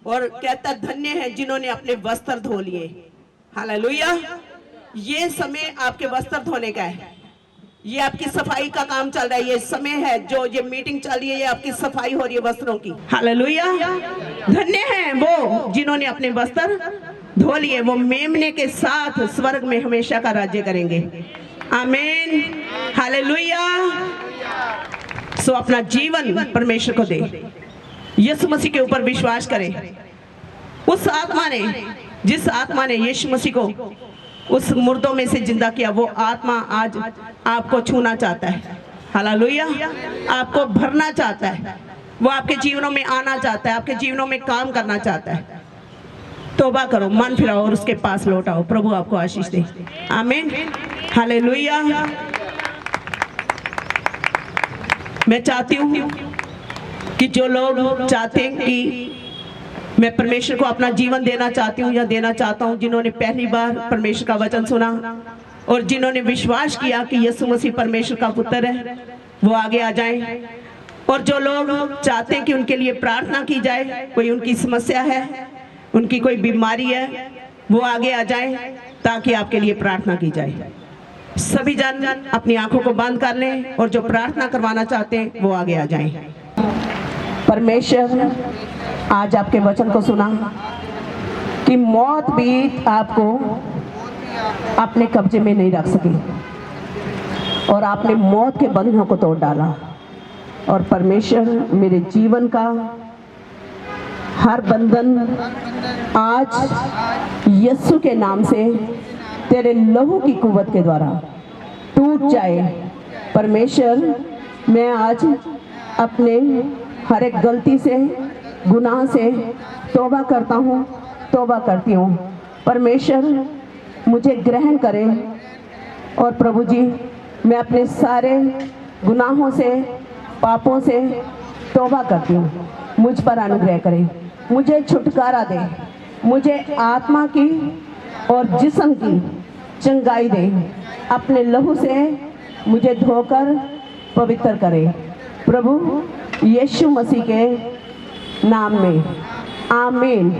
और कहता धन्य है जिन्होंने अपने वस्त्र धो लिए। हालेलुया। ये समय आपके वस्त्र धोने का है, ये आपकी सफाई का काम चल रहा है, ये समय है, जो ये मीटिंग चल रही है, ये आपकी सफाई हो रही है वस्त्रों की। हालेलुया। धन्य है वो जिन्होंने अपने वस्त्र धो लिए, वो मेमने के साथ स्वर्ग में हमेशा का राज्य करेंगे। आमीन। हालेलुया। सो अपना जीवन परमेश्वर को दे, यीशु मसीह के ऊपर विश्वास करें। उस आत्मा ने, जिस आत्मा ने यीशु मसीह को उस मुर्दों में से जिंदा किया, वो आत्मा आज आपको छूना चाहता है। हालेलुया। आपको भरना चाहता है, वो आपके जीवनों में आना चाहता है, आपके जीवनों में काम करना चाहता है। तौबा करो, मन फिराओ और उसके पास लौट आओ। प्रभु आपको आशीष दे। आमीन। हालेलुया। मैं चाहती हूँ कि जो लोग चाहते हैं कि मैं परमेश्वर को अपना जीवन देना चाहती हूँ या देना चाहता हूँ, जिन्होंने पहली बार परमेश्वर का वचन सुना और जिन्होंने विश्वास किया कि यीशु मसीह परमेश्वर का पुत्र है, वो आगे आ जाएं। और जो लोग चाहते हैं कि उनके लिए प्रार्थना की जाए, कोई उनकी समस्या है, उनकी कोई बीमारी है, वो आगे आ जाए ताकि आपके लिए प्रार्थना की जाए। सभी जन अपनी आंखों को बंद कर लें और जो प्रार्थना करवाना चाहते हैं वो आगे आ जाएं। परमेश्वर, आज आपके वचन को सुना कि मौत भी आपको अपने कब्जे में नहीं रख सकी और आपने मौत के बंधनों को तोड़ डाला। और परमेश्वर, मेरे जीवन का हर बंधन आज यीशु के नाम से तेरे लहू की कुव्वत के द्वारा टूट जाए। परमेश्वर, मैं आज अपने हर एक गलती से, गुनाह से तौबा करता हूँ, तौबा करती हूँ। परमेश्वर, मुझे ग्रहण करें और प्रभु जी, मैं अपने सारे गुनाहों से, पापों से तौबा करती हूँ। मुझ पर अनुग्रह करें, मुझे छुटकारा दे, मुझे आत्मा की और जिस्म की चंगाई दे, अपने लहू से मुझे धोकर पवित्र करे। प्रभु यीशु मसीह के नाम में, आमीन।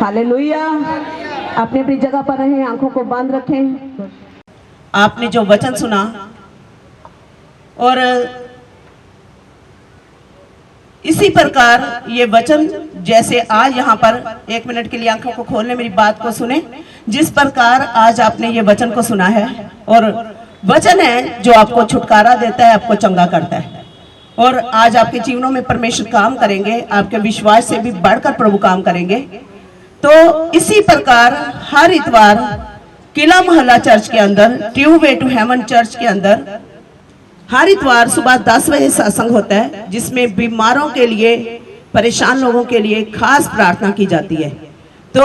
हालेलुया। अपनी अपनी जगह पर रहें, आंखों को बंद रखें। आपने जो वचन सुना और इसी प्रकार ये वचन, जैसे आज यहाँ पर 1 मिनट के लिए आंखों को खोलने, मेरी बात को सुने। जिस प्रकार आज आपने ये वचन को सुना है, और वचन है जो आपको छुटकारा देता है, आपको चंगा करता है, और आज आपके जीवनों में परमेश्वर काम करेंगे, आपके विश्वास से भी बढ़कर प्रभु काम करेंगे। तो इसी प्रकार हर इतवार किला मोहल्ला चर्च के अंदर, tube way to heaven church के अंदर हर इतवार सुबह 10 बजे सत्संग होता है, जिसमें बीमारों के लिए, परेशान लोगों के लिए खास प्रार्थना की जाती है। तो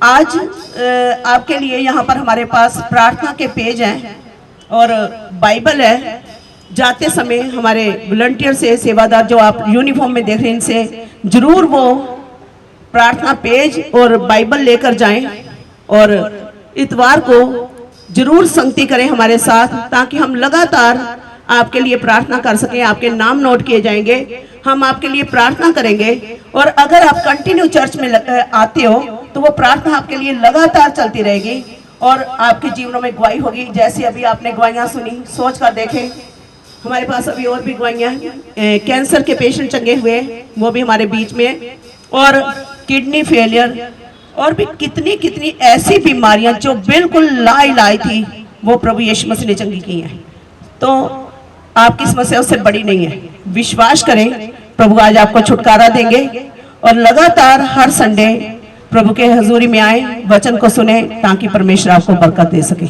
आज आपके लिए यहाँ पर हमारे पास प्रार्थना के पेज हैं और बाइबल है। जाते समय हमारे वॉलंटियर से, सेवादार जो आप यूनिफॉर्म में देख रहे हैं, इनसे जरूर वो प्रार्थना पेज और बाइबल लेकर जाएं और इतवार को जरूर संगति करें हमारे साथ, ताकि हम लगातार आपके लिए प्रार्थना कर सकें। आपके नाम नोट किए जाएंगे, हम आपके लिए प्रार्थना करेंगे। और अगर आप कंटिन्यू चर्च में आते हो तो वो प्रार्थना आपके लिए लगातार चलती रहेगी और आपके जीवनों में गवाही होगी। जैसे अभी आपने गवाहियाँ सुनी, सोच कर देखें, हमारे पास अभी और भी गवाहियाँ हैं। कैंसर के पेशेंट चंगे हुए, वो भी हमारे बीच में, और किडनी फेलियर, और भी कितनी कितनी ऐसी बीमारियां जो बिल्कुल लाइलाज थी, वो प्रभु यीशु मसीह ने चंगी की हैं। तो आपकी समस्या उससे बड़ी नहीं है। विश्वास करें, प्रभु आज आपको छुटकारा देंगे। और लगातार हर संडे प्रभु के हजूरी में आए, वचन को सुने, ताकि परमेश्वर आपको बरकत दे सके।